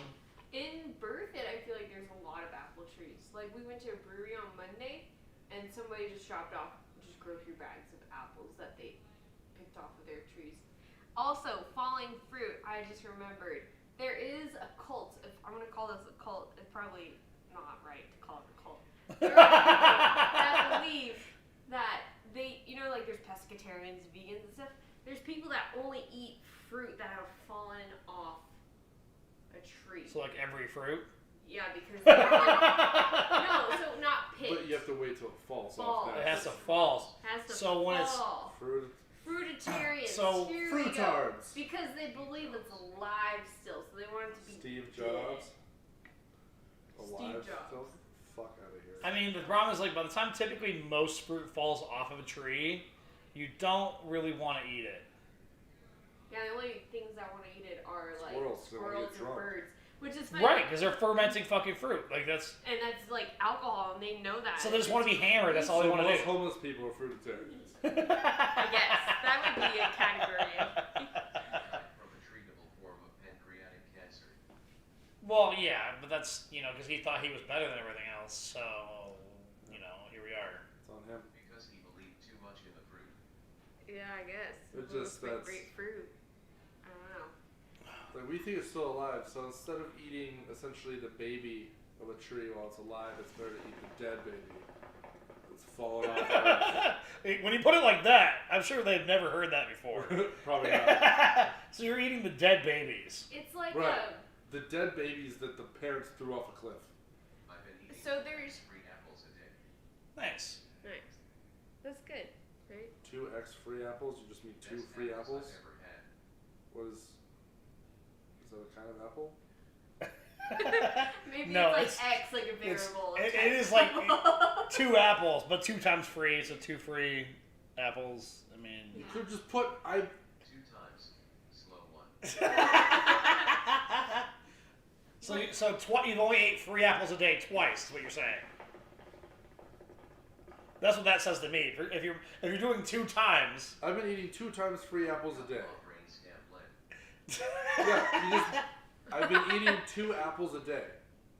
In Berthoud, I feel like there's a lot of apple trees. Like we went to a brewery on Monday, and somebody just dropped off just grocery bags of apples that they picked off of their trees. Also, falling fruit. I just remembered there is a cult. If I'm gonna call this a cult, it's probably not right to call it a cult. There are people that believe that they, you know, like there's pescatarians, vegans, and stuff. There's people that only eat fruit that have fallen off a tree. So like every fruit. Yeah, because they're like, no, so not picked. But you have to wait till it falls Falls. off. It has to fall. Has to So when it's fall. Fruit. Fruitarians. So, Here we go. Fruitards. Because they believe it's alive still, so they want it to be Steve dead. Jobs. Steve Alive Jobs. still? Fuck out of here. I mean, the problem is like by the time typically most fruit falls off of a tree, you don't really want to eat it. Yeah, the only things that want to eat it are like Squirrels, they wanna get and drunk. birds. Which is funny. Right, because they're fermenting fucking fruit. Like that's. And that's like alcohol, and they know that. So they just want to be hammered. That's all they So want to most do. homeless people are fruitarians. I guess. That would be a category. From a treatable form of pancreatic cancer. Well, yeah, but that's because he thought he was better than everything else. So here we are. It's on him. Because he believed too much in the fruit. Yeah, I guess. It People just- bring that's- great fruit. I don't know. Like, we think it's still alive, so instead of eating essentially the baby of a tree while it's alive, it's better to eat the dead baby that's fallen off. When you put it like that, I'm sure they've never heard that before. Probably not. So you're eating the dead babies. It's like Right. The dead babies that the parents threw off a cliff. I've been eating So there's- 3 apples a day. Nice. Nice. That's good, right? 2x free apples? You just mean 2 Best free apples apples? I've ever had. What is that a kind of apple? Maybe No, it's like X, like a variable. it is like 2 apples, but 2 times free, so 2 free apples. I mean, You could just put 2 times. Slow 1. so you've only ate 3 apples a day twice. Is what you're saying? That's what that says to me. If you're doing 2 times, I've been eating 2 times free apples a day. Long grain scam blend. Yeah, I've been eating 2 apples a day.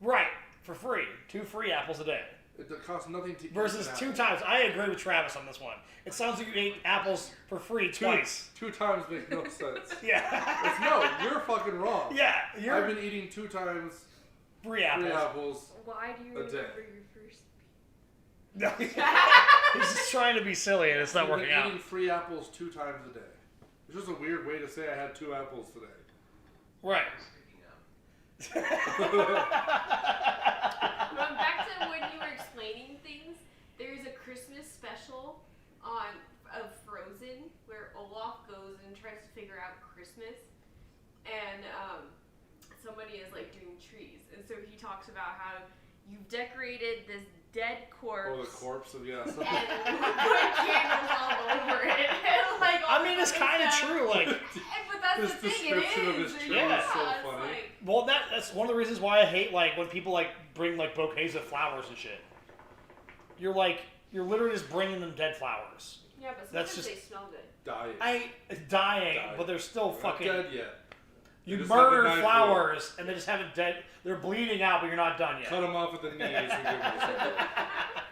right, for free, 2 free apples a day. It costs nothing to eat versus an 2 apple. times. I agree with Travis on this one. It sounds like you ate apples for free twice. 2 times makes no sense. Yeah. No, you're fucking wrong. Yeah, I've been eating 2 times free apples. 3 apples. Why do you A day. remember your first? No, he's just trying to be silly and it's not I've working been out. eating free apples 2 times a day. It's just a weird way to say I had 2 apples today. Right. Picking up. Going back to when you were explaining things, there's a Christmas special of Frozen where Olaf goes and tries to figure out Christmas, and somebody is like doing trees, and so he talks about how you've decorated this dead corpse. Oh, the corpse of, yeah. And put candles all over it. And like all I mean, it's this kind of stuff. true. Like, But that's His the thing, it description of is. his tree is so it's funny. like- well, that's one of the reasons why I hate like when people like bring like bouquets of flowers and shit. You're literally just bringing them dead flowers. yeah, but That's sometimes just- they smell good. Dying. Dying, Dying. but they're still They're not fucking. dead yet. You They just have the murder knife flowers and they just haven't dead. They're bleeding out, but you're not done Cut yet. them off at the knees and give them to somebody.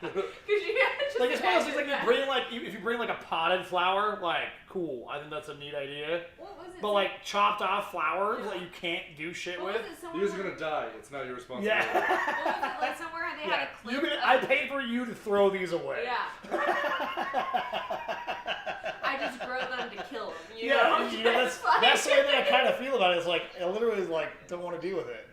Because you just Like it's one of those things imagine like you that. bring like if you bring like a potted flower, like cool. I think that's a neat idea. What was it? But like chopped off flowers Yeah. that you can't do shit what with. was it? Someone You're just like- gonna die. It's not your responsibility. What was Yeah. it? Like somewhere they Yeah. had a You clip. can, of- I paid for you to throw these away. Yeah. I just grow them to kill them. You Yeah, know? you know, that's It's like- that's the way that I kind of feel about it. It's like I literally like don't want to deal with it.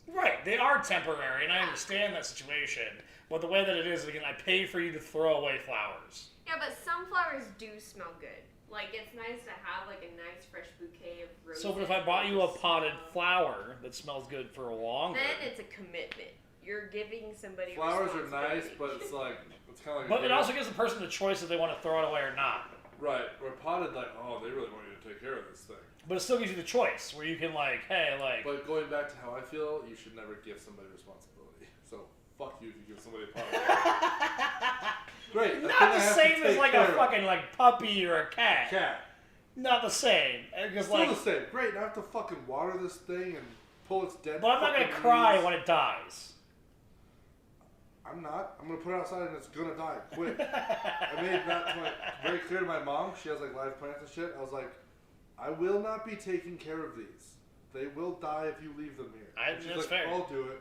Right, they are temporary, and I understand that situation. But the way that it is, again, I pay for you to throw away flowers. Yeah, but some flowers do smell good. Like it's nice to have like a nice fresh bouquet of roses. So, but if I bought you a that potted smell- flower that smells good for longer, then it's a commitment. You're giving somebody. Flowers are nice, responsibility. but it's like it's kind of like. but it also gives the person the choice if they want to throw it away or not. right. We're potted like, oh, they really want you to take care of this thing. But it still gives you the choice where you can like, hey, like, But going back to how I feel, you should never give somebody responsibility. So fuck you if you give somebody a potted. Great. a thing I not the have to same as take like care a of. fucking like puppy or a cat. Cat. Not the same. Because Still like, the same. Great. Now I have to fucking water this thing and pull its dead. but I'm not gonna fucking cry leaves. when it dies. I'm not. I'm gonna put it outside and it's gonna die quick. I made that very clear to my mom. She has like live plants and shit. I was like, I will not be taking care of these. They will die if you leave them here. And she's That's like, fair. I'll do it.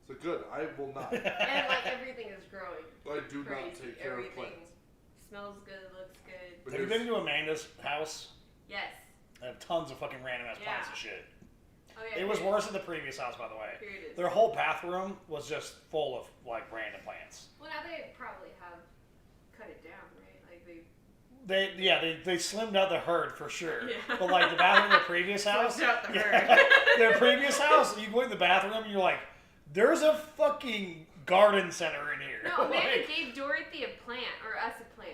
So good. I will not. And like everything is growing. I do not Crazy. take care of Everything plants. smells good, looks good. But Have you here's- been to Amanda's house? Yes. I have tons of fucking random ass plants Yeah. and shit. Oh yeah. It was here worse than the previous house, by the way. Here it is. Their whole bathroom was just full of like random plants. Well, now they probably have cut it down, right? Like they. They slimmed out the herd for sure. Yeah. But like the bathroom in their previous house, Slimmed out the yeah, herd. their previous house, you go in the bathroom and you're like, there's a fucking garden center in here. No, Amanda Like- gave Dorothy a plant, or us a plant.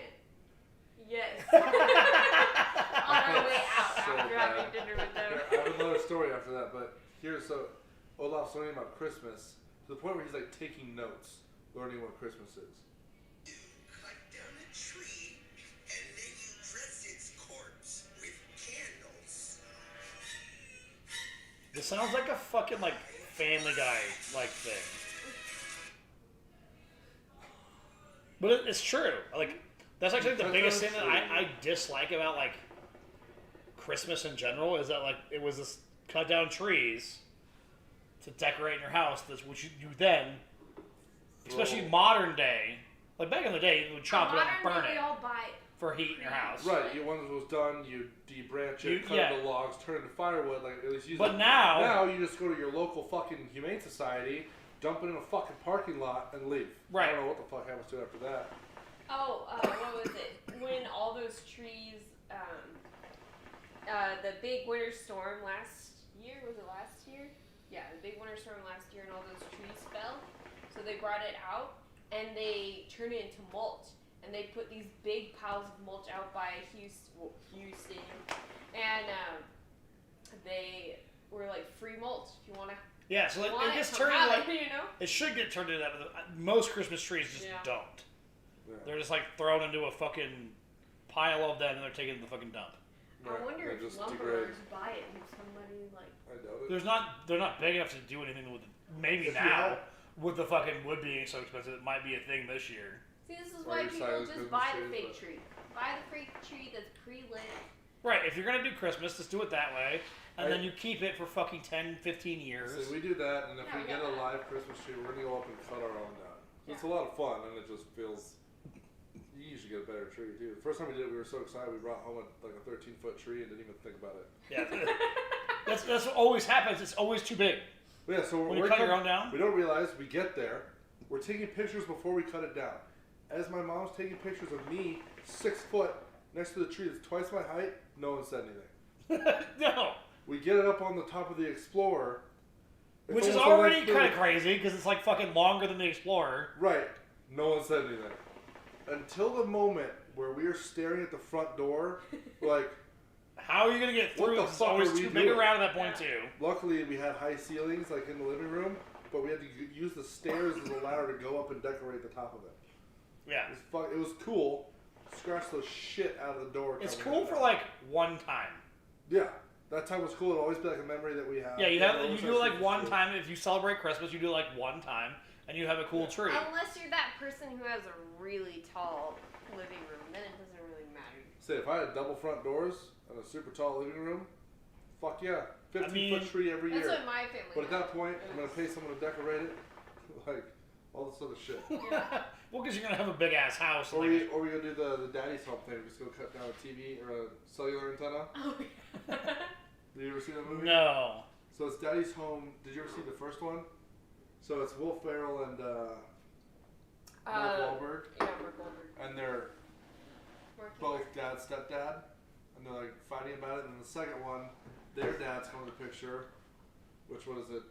Yes. On our way out So after bad. having dinner with them. I have another story after that, but here's so Olaf's learning about Christmas to the point where he's like taking notes, learning what Christmas is. You cut down a tree and then you dress its corpse with candles. This sounds like a fucking like Family Guy like thing. But it's true. Like that's actually the biggest thing that I dislike about like Christmas in general is that like it was this cut down trees to decorate your house. That's what you then, especially Bro. modern day. Like back in the day, you would chop it up and Modern burn day, it we all buy for heat in your house. Right, you once it was done, you debranch it, cut yeah. it into logs, turn it into firewood, like at least use But it. now- now you just go to your local fucking humane society, dump it in a fucking parking lot, and leave. Right. I don't know what the fuck happens to it after that. Oh, what was it? When all those trees, the big winter storm last year, was it last year? Yeah, the big winter storm last year and all those trees fell. So they brought it out and they turned it into mulch. And they put these big piles of mulch out by Houston. And they were like free mulch if you want to. Yeah, so it gets come turned out, into like you know? it should get turned into that. But most Christmas trees just Yeah. don't. Yeah. They're just like thrown into a fucking pile of them and they're taken to the fucking dump. I wonder They if just lumberers buy it and somebody like. I doubt it. They're not big enough to do anything with it. Maybe If you now. have- with the fucking wood being so expensive, it might be a thing this year. See, this is Or why your people silent just Christmas buy the trees, fake but- tree. Buy the fake tree that's pre-lit. Right, if you're gonna do Christmas, just do it that way, and Right. then you keep it for fucking 10, 15 years. So we do that, and if Yeah, we we get got a that. live Christmas tree, we're gonna go up and cut our own down. So it's a Yeah. lot of fun, and it just feels. You usually get a better tree too. The first time we did it, we were so excited. We brought home like a 13-foot tree and didn't even think about it. Yeah, that's what always happens. It's always too big. But yeah, so When we're you cut your working- own down? We don't realize we get there. We're taking pictures before we cut it down. As my mom's taking pictures of me, 6 foot, next to the tree that's twice my height, no one said anything. No. We get it up on the top of the Explorer. It's Which is almost already like the- kind of crazy, because it's like fucking longer than the Explorer. Right. No one said anything. Until the moment where we are staring at the front door, like, How are you gonna get What through? the It's fuck always are we too big doing? around at that point, Yeah. too. luckily we had high ceilings, like in the living room, but we had to use the stairs as a ladder to go up and decorate the top of it. Yeah. It was cool. Scratch the shit out of the door. It's coming cool in. for like one time. Yeah, that time was cool. It'll always be like a memory that we have. Yeah, you always do it like super one cool. time. If you celebrate Christmas, you do it like one time, and you have a cool tree. Unless you're that person who has a really tall living room, then it doesn't really matter. Say, if I had double front doors and a super tall living room, fuck yeah, 15-foot mean, tree every That's year. what my family But at does. that point, I'm gonna pay someone to decorate it, like all this other shit. Yeah. Well, because you're gonna have a big ass house. Or and, like, we go do the daddy's home thing. We just go cut down a TV or a cellular antenna. Oh, yeah. Did you ever see that movie? no. So it's Daddy's Home. Did you ever see the first one? So it's Will Ferrell and Mark Wahlberg, Yeah, Mark Wahlberg. and they're Mark both dad, stepdad, and they're like fighting about it. And the second one, their dads come into the picture. Which one is it?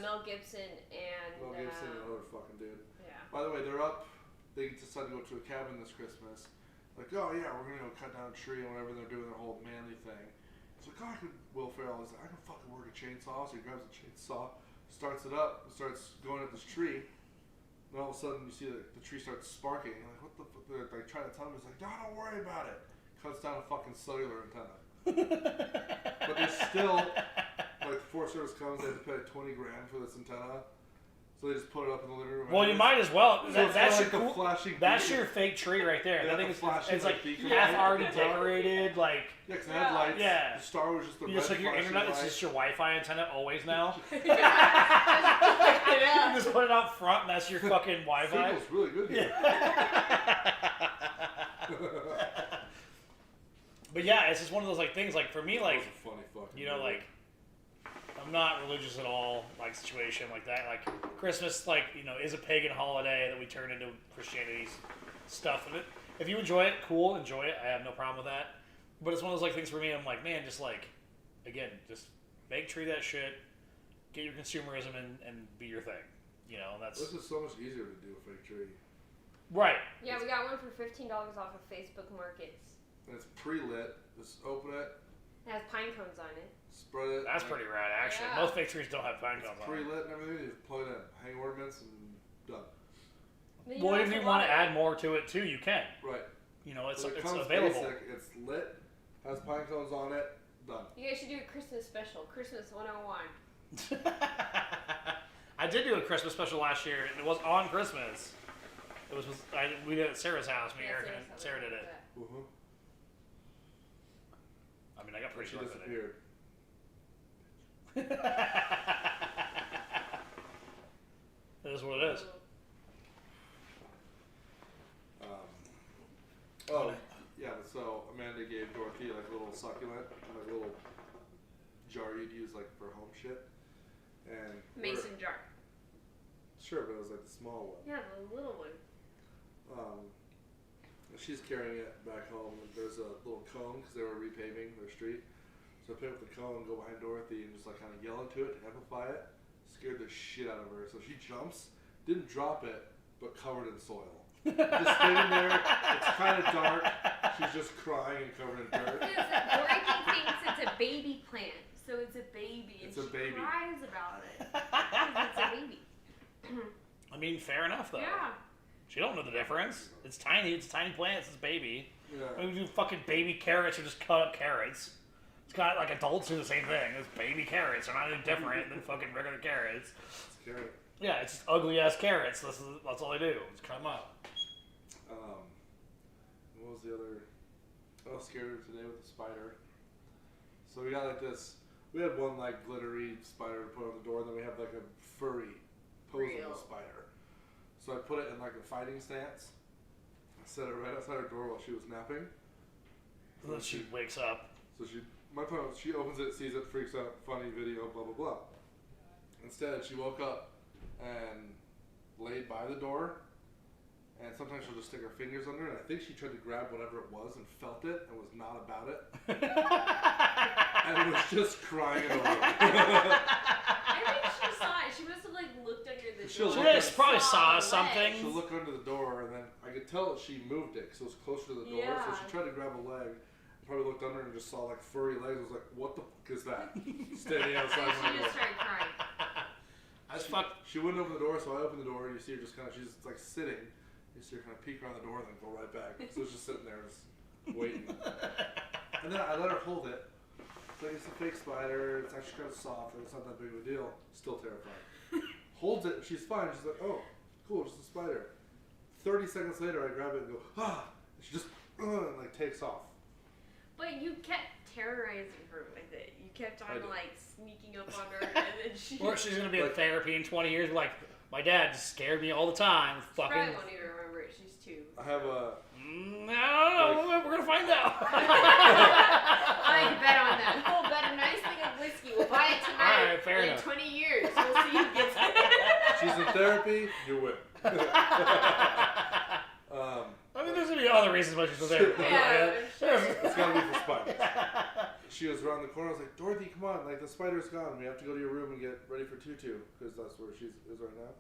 Mel Gibson and. Mel Gibson and another fucking dude. Yeah. By the way, they're up. They decided to go to a cabin this Christmas. Like, oh yeah, we're gonna go cut down a tree and whatever. They're doing their whole manly thing. It's like, oh, Will Ferrell is like, I can fucking work a chainsaw. So he grabs a chainsaw, starts it up, starts going at this tree. Then all of a sudden, you see the tree starts sparking. You're like, what the fuck? They're like trying to tell him. He's like, no, don't worry about it. Cuts down a fucking cellular antenna. But they still, like, the Forest Service comes, they have to pay like $20,000 for this antenna. So they just put it up in the living room. Well, you anyways. might as well. So That, it's that's like your the cool. flashing That's beacon. your fake tree right there. Yeah, I think the it's flashing, like like, beacon half light. already decorated. Like Yeah, because it had lights. Yeah. The star was just the you red just like your flashing internet. It's light. just your Wi-Fi antenna always now. Yeah. You just put it out front, and that's your fucking Wi-Fi. Signal's really good here. But yeah, it's just one of those like things. Like for me, That like was a funny fucking you know, movie. like I'm not religious at all. Like situation like that. Like Christmas, like you know, is a pagan holiday that we turn into Christianity's stuff. And if you enjoy it, cool, enjoy it. I have no problem with that. But it's one of those like things for me. I'm like, man, just like again, just make tree that shit. Get your consumerism and be your thing. You know, that's This is so much easier to do a fake tree. right. Yeah, we got one for $15 off of Facebook Markets. And it's pre-lit. Just open it, It has pine cones on it. spread it. That's like, pretty rad, actually. Yeah. Most fake trees don't have pine It's cones on them. pre-lit and everything. You just plug it in, hang ornaments, and done. Then Well, don't if have you to want to water it. add more to it too, you can. Right. You know, it's So it it's comes available. basic. It's lit. Has pine cones on it. Done. You guys should do a Christmas special. Christmas 101. I did do a Christmas special last year, and it was on Christmas. It was we did it at Sarah's house. Me, Yeah, Eric, Sarah's and house. Sarah did it. Yeah. Uh-huh. I mean, I got pretty She drunk with it. disappeared. It is what it is. Oh, yeah. So Amanda gave Dorothy like a little succulent, like a little jar you'd use like for home shit. And Mason jar. Sure, but it was like the small one. Yeah, the little one. She's carrying it back home, and there's a little cone because they were repaving their street. So I pick up the cone, go behind Dorothy, and just like kind of yell into it to amplify it. Scared the shit out of her. So she jumps, didn't drop it, but covered in soil. Just standing there. It's kind of dark. She's just crying and covered in dirt. Dorothy thinks it's a baby plant, so it's a baby, and It's a she baby. cries about it. 'Cause it's a baby. I mean, fair enough though. Yeah. She don't know the difference. It's tiny. It's tiny plants. It's baby. Yeah. I mean, we do fucking baby carrots or just cut up carrots. It's kind of like adults do the same thing. It's baby carrots are not any different than fucking regular carrots. It's carrot. Yeah, it's just ugly ass carrots. That's all they do. Just cut them up. What was the other? I was scared today with the spider. So we got like this. We had one like glittery spider to put on the door, and then we have like a furry, posable spider. So I put it in like a fighting stance. I set it right outside her door while she was napping. And then she wakes up. So she opens it, sees it, freaks out, funny video, blah blah blah. Instead, she woke up and laid by the door. And sometimes she'll just stick her fingers under it. And I think she tried to grab whatever it was and felt it and was not about it. And was just crying over it. I think she saw it. She must have like looked under the She'll door. look She probably saw something. She'll look under the door, and then I could tell that she moved it because it was closer to the door. Yeah. So she tried to grab a leg. Probably looked under and just saw like furry legs. I was like, "What the fuck is that?" Standing outside And my she door. just started crying. She wouldn't open the door, so I opened the door, and you see her just kind of, she's like sitting. You see her kind of peek around the door and then go right back. So it's just sitting there, just waiting. And then I let her hold it. It's like, it's a fake spider. It's actually kind of soft, and it's not that big of a deal. Still terrifying. Holds it, and she's fine. She's like, "Oh, cool, just a spider." 30 seconds later, I grab it and go, "Ah!" And she just, and like takes off. But you kept terrorizing her with it. You kept I on did. like sneaking up on her, and then she. Or she's gonna be in Like- therapy in 20 years. Like, my dad just scared me all the time. Probably Fucking. won't even remember it. She's 2. I have a, No, we're gonna find out. I can bet on that. We'll bet a nice thing of whiskey. We'll buy it tonight. All right, fair and enough. In 20 years, we'll see who gets it. she's in therapy, you win. I mean, there's gonna be other reasons why she's there. Yeah, sure. It's gotta be for spiders. She was around the corner. I was like, "Dorothy, come on! Like the spider's gone. We have to go to your room and get ready for Tutu because that's where she is right now."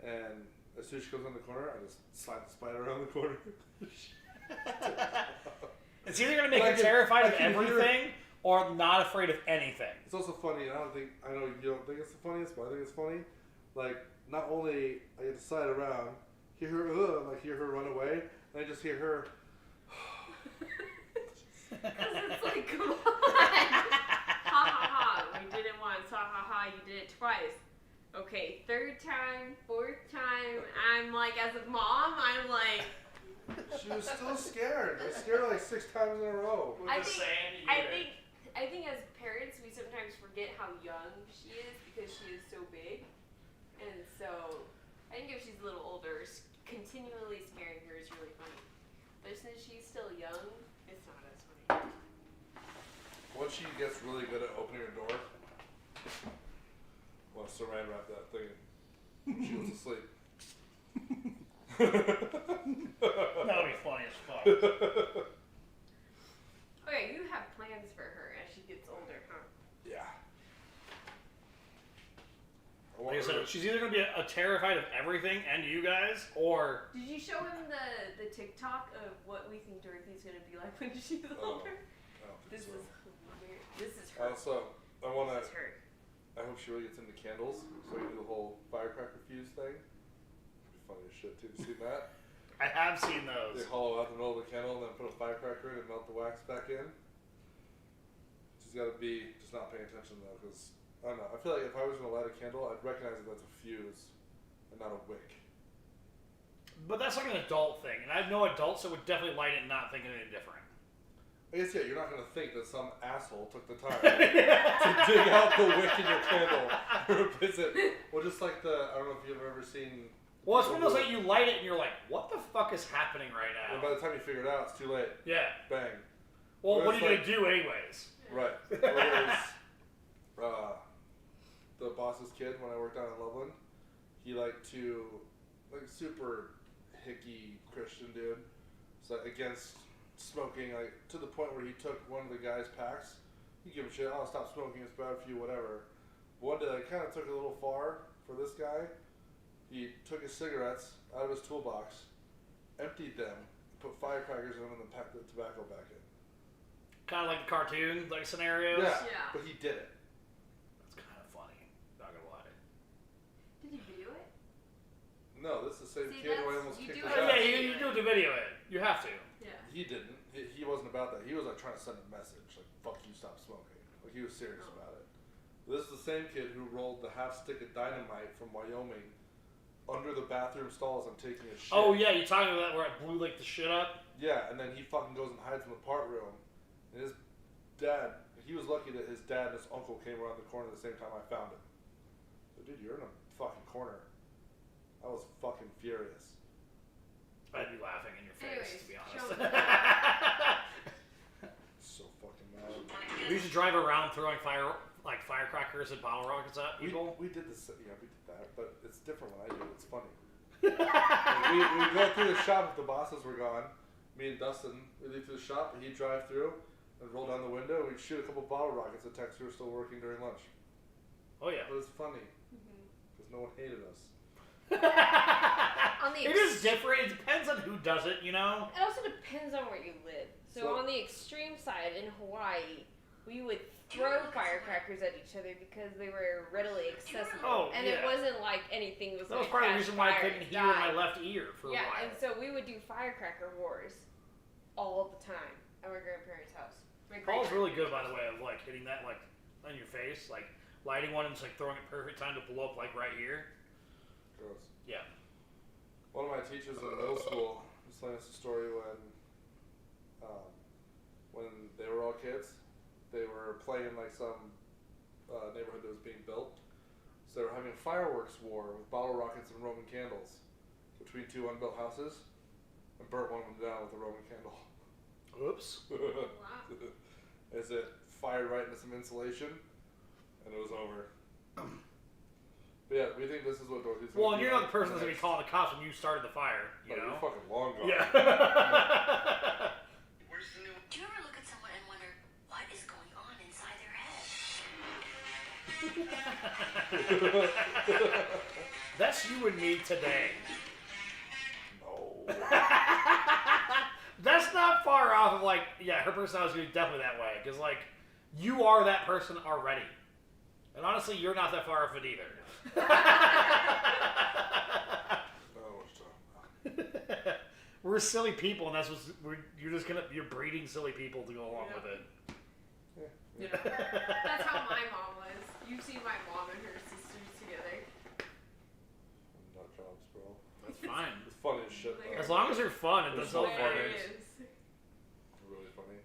And as soon as she comes around the corner, I just slap the spider around the corner. It's either gonna make But I you can- terrified I of can hear- everything or not afraid of anything. It's also funny. I know you don't think it's the funniest, but I think it's funny. Like not only I get to slide around, hear her, hear her run away, and I just hear her. Because it's like, come on. Ha ha ha. We did it once. Ha ha ha. You did it twice. Okay, 3rd time, 4th time. I'm like, as a mom, I'm like. She was still scared. I scared her like 6 times in a row. I think as parents, we sometimes forget how young she is because she is so big. And so, I think if she's a little older, continually scaring her is really funny. But since she's still young, it's not as funny. Once she gets really good at opening her door, well, saran wrap that thing. She was asleep. That would be funny as fuck. Okay, you have plans for her as she gets older, huh? Yeah. Like I said, she's either gonna be a terrified of everything and you guys, or Did you show him the TikTok of what we think Dorothy's gonna be like when she's older? This is weird. This is her. Also, I wanna. This is her. I hope she really gets into candles, so we do the whole firecracker fuse thing. It'd be funny as shit too. You seen that? I have seen They those. hollow out the middle of the candle and then put a firecracker in and melt the wax back in. She's got to be just not paying attention though, because I don't know. I feel like if I was gonna light a candle, I'd recognize that that's a fuse and not a wick. But that's like an adult thing, and I know adults that would definitely light it and not think anything different. I guess yeah, you're not gonna think that some asshole took the time to dig out the wick in your candle or visit. Well, just like I don't know if you've ever seen. Well, it's one of those like you light it and you're like, what the fuck is happening right And now? by the time you figure it out, it's too late. Yeah. Bang. Well, Or what are it's you like- gonna do anyways? Right. Whereas, the boss's kid, when I worked down in Loveland, he liked to, like, super hicky Christian dude. So against smoking, like, to the point where he took one of the guy's packs. He give a shit, "Oh, stop smoking, it's bad for you, whatever." One day I kind of took it a little far for this guy. He took his cigarettes out of his toolbox, emptied them, put firecrackers in them, and then packed the tobacco back in. Kind of like the cartoon like scenarios. Yeah, Yeah. but he did it. That's kind of funny. Not gonna lie. Did you video it? No, this is the same See, kid who I that's- almost you kicked do his it. Oh, ass. yeah, you do to video it. You have to. Yeah. He didn't. he wasn't about that. He was like trying to send a message, like "fuck you, stop smoking." Like he was serious about it. This is the same kid who rolled the half stick of dynamite from Wyoming under the bathroom stalls and taking a shit. Oh yeah, you talking about that where it blew like the shit up? Yeah, and then he fucking goes and hides in the part room. And his dad, he was lucky that his dad and his uncle came around the corner the same time I found him. So, dude, you're in a fucking corner. I was fucking furious. I'd be laughing in your face, Anyways, to be show honest. me. So fucking mad. We used to drive around throwing firecrackers and bottle rockets at people. We did this, yeah, we did that, but it's different when I do it. It's funny. Like we go through the shop if the bosses were gone. Me and Dustin, we leave through the shop, and he'd drive through and roll down the window. We'd shoot a couple bottle rockets at techs who were still working during lunch. Oh yeah. But it's funny because no one hated us. On the It is different. It depends on who does it, you know? It also depends on where you live. So So- on the extreme side in Hawaii, we would throw firecrackers at each other because they were readily accessible. Oh, and yeah. it wasn't like anything was That was like part of the catch reason why I fire couldn't and hear in die. my left ear for a Yeah, while. and so we would do firecracker wars all the time at my grandparents' house. My Paul's really good, by great-grandparents' the way, of like hitting that like on your face, like lighting one and just like throwing it perfect time to blow up like right here. Gross. Yeah. One of my teachers in middle school was telling us a story when they were all kids. They were playing like some neighborhood that was being built. So they were having a fireworks war with bottle rockets and Roman candles between two unbuilt houses, and burnt one of them down with a Roman candle. Oops. Wow. As it fired right into some insulation, and it was over. But yeah, we think this is what Dorothy's Well, gonna and be you're not like the person for that's gonna be calling the cops when you started the fire, you Like, know? you're fucking long gone. Yeah. Where's the new Do you ever look at someone and wonder what is going on inside their head? That's you and me today. No. That's not far off of like, yeah, her personality is definitely that way. Because like, you are that person already. And honestly, you're not that far off it either. I don't know what you're talking about. We're silly people, and that's you're breeding silly people to go along with it. Yeah. That's how my mom was. You see my mom and her sisters together. Nut jobs, bro. That's fine. It's funny as shit, though. As long as they're fun, and that's all that matters. Hilarious. It's really funny.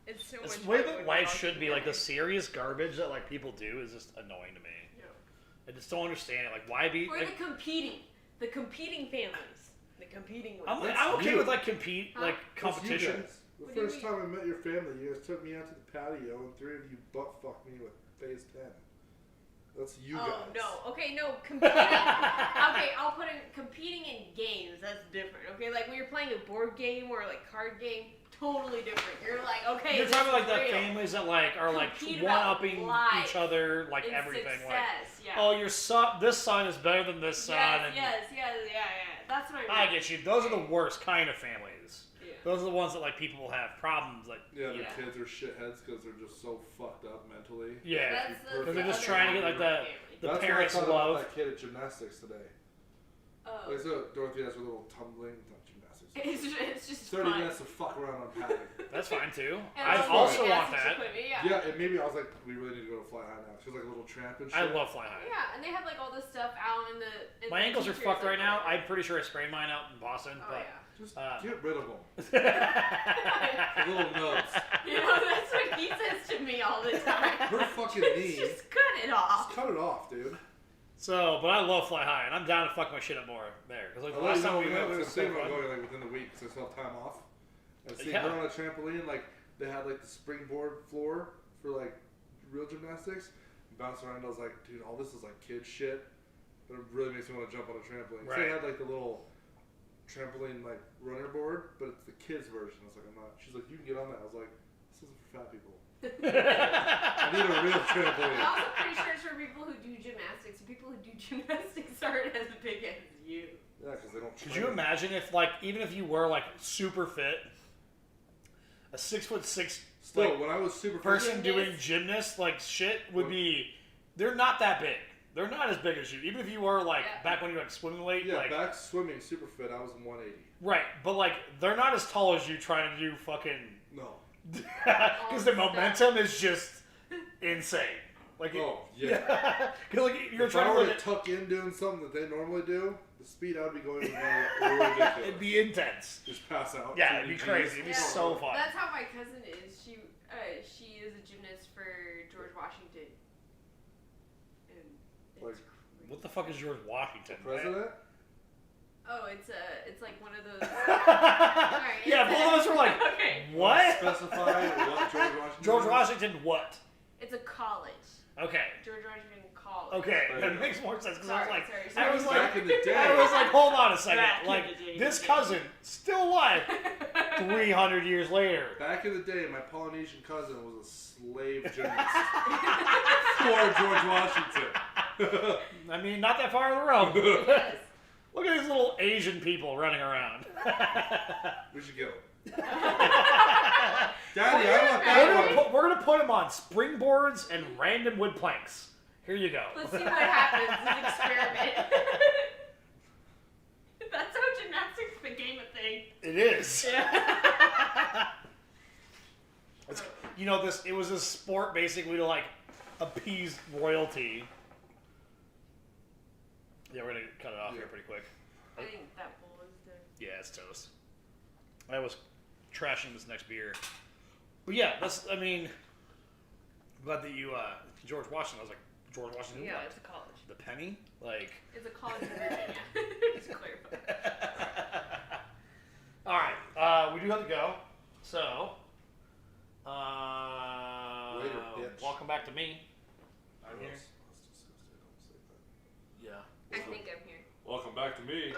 It's so It's much the way fun that when life we're all should be. Like the together. serious garbage that like people do is just annoying to me. Yeah. I just don't understand it. Like, why be? Or Like, the competing families. The competing ones. I'm okay you. with like compete, Huh? like That's you competition. guys. The What do you first mean? time I met your family, you guys took me out to the patio, and 3 of you butt fucked me with phase 10. That's you Oh guys. no. Okay, no competing. Okay, I'll put in competing in games. That's different. Okay, like when you're playing a board game or like card game, totally different. You're like, okay, You're this talking is about like the real. families that like are like Compete one about upping life each other, like In everything. success, yeah. Like, oh, your son, this son is better than this son. Yes, and yeah. That's what I I mean. get you. Those are the worst kind of families. Yeah. Those are the ones that like people will have problems. Like, Yeah, the Yeah. kids are shitheads because they're just so fucked up mentally. yeah, That's Because the they're just other trying to get, like, family. the That's parents' what I thought love. about that kid at gymnastics today. Oh. Like, so Dorothy has her little tumbling, not gymnastics. It's just 30 fun. minutes to fuck around on padding. That's fine too. And I all also the want gymnastics that. equipment, yeah. Yeah, and maybe I was like, we really need to go to Fly High now. She was like a little tramp and shit. I love fly high. Yeah, and they have like all this stuff out in the. In My the ankles are teachers, fucked like, right now. whatever. I'm pretty sure I sprained mine out in Boston, Oh but. yeah. Just Uh, get rid of them. yeah. The little nubs. You know, that's what he says to me all the time. Her fucking knee. Just cut it off. Just cut it off, dude. So, but I love fly high, and I'm down to fuck my shit up more there. Because like the I'll let last you time know, we went, we it were was so saying fun. I'm going like within the week because I still have time off. And seeing Yeah. her on a trampoline, like they had like the springboard floor for like real gymnastics. And bouncing around, I was like, dude, all this is like kid shit. But it really makes me want to jump on a trampoline. So Right. they had like the little trampoline like runner board, but it's the kids version. I was like, I'm not. She's like, you can get on that. I was like, this isn't for fat people. I need a real I'm trampoline. also pretty sure it's for people who do gymnastics. People who do gymnastics aren't as big as you. Yeah, because they don't. Could train. you imagine if, like, even if you were like super fit, a 6'6" Still, like, when I was super person Gymnast. doing gymnast like shit would be, they're not that big. they're not as big as you. Even if you were like back when you were like swimming weight, Yeah, like back swimming super fit. I was 180. right, but like they're not as tall as you trying to do fucking No. because the momentum is just insane. Like Oh yeah. because like you're If I trying were to to tuck in doing something that they normally do, the speed I'd be going would be ridiculous. it'd be intense. Just pass out. Yeah, it'd be TDGs. crazy. It'd be so fun. That's how my cousin is. She is a gymnast for George Washington. And it's Like, crazy. What the fuck is George Washington? man? President? Oh, it's like one of those. Alright, Yeah, both of us were like, okay. what? Specify what George Washington George is? Washington what? It's a college. Okay. George Washington College. Okay, There that you makes more sense because I was like, Sorry. I was Back like, in the day. I was like, hold on a second, Back in like the day. this cousin still alive 300 years later. Back in the day, my Polynesian cousin was a slave gymnast for George Washington. I mean, not that far on the road. Yes. Look at these little Asian people running around. We should get him. Daddy, I want that one. We're gonna put him on springboards and random wood planks. Here you go. Let's see what happens. This experiment. That's how gymnastics became a thing. It is. Yeah. It's, you know, it was a sport basically to like appease royalty. Yeah, we're gonna cut it off here pretty quick. I think that bowl is done. Yeah, it's toast. I was trashing this next beer. But yeah, I'm glad that you, George Washington, I was like, George Washington? Yeah, what? it's a college. The penny? Like. It's a college in Virginia. Just to clarify. Alright, we do have to go. So, Later, bitch. welcome back to me. I'm here. That's disgusting. Don't say that. Yeah. I think I'm here. Welcome back to me.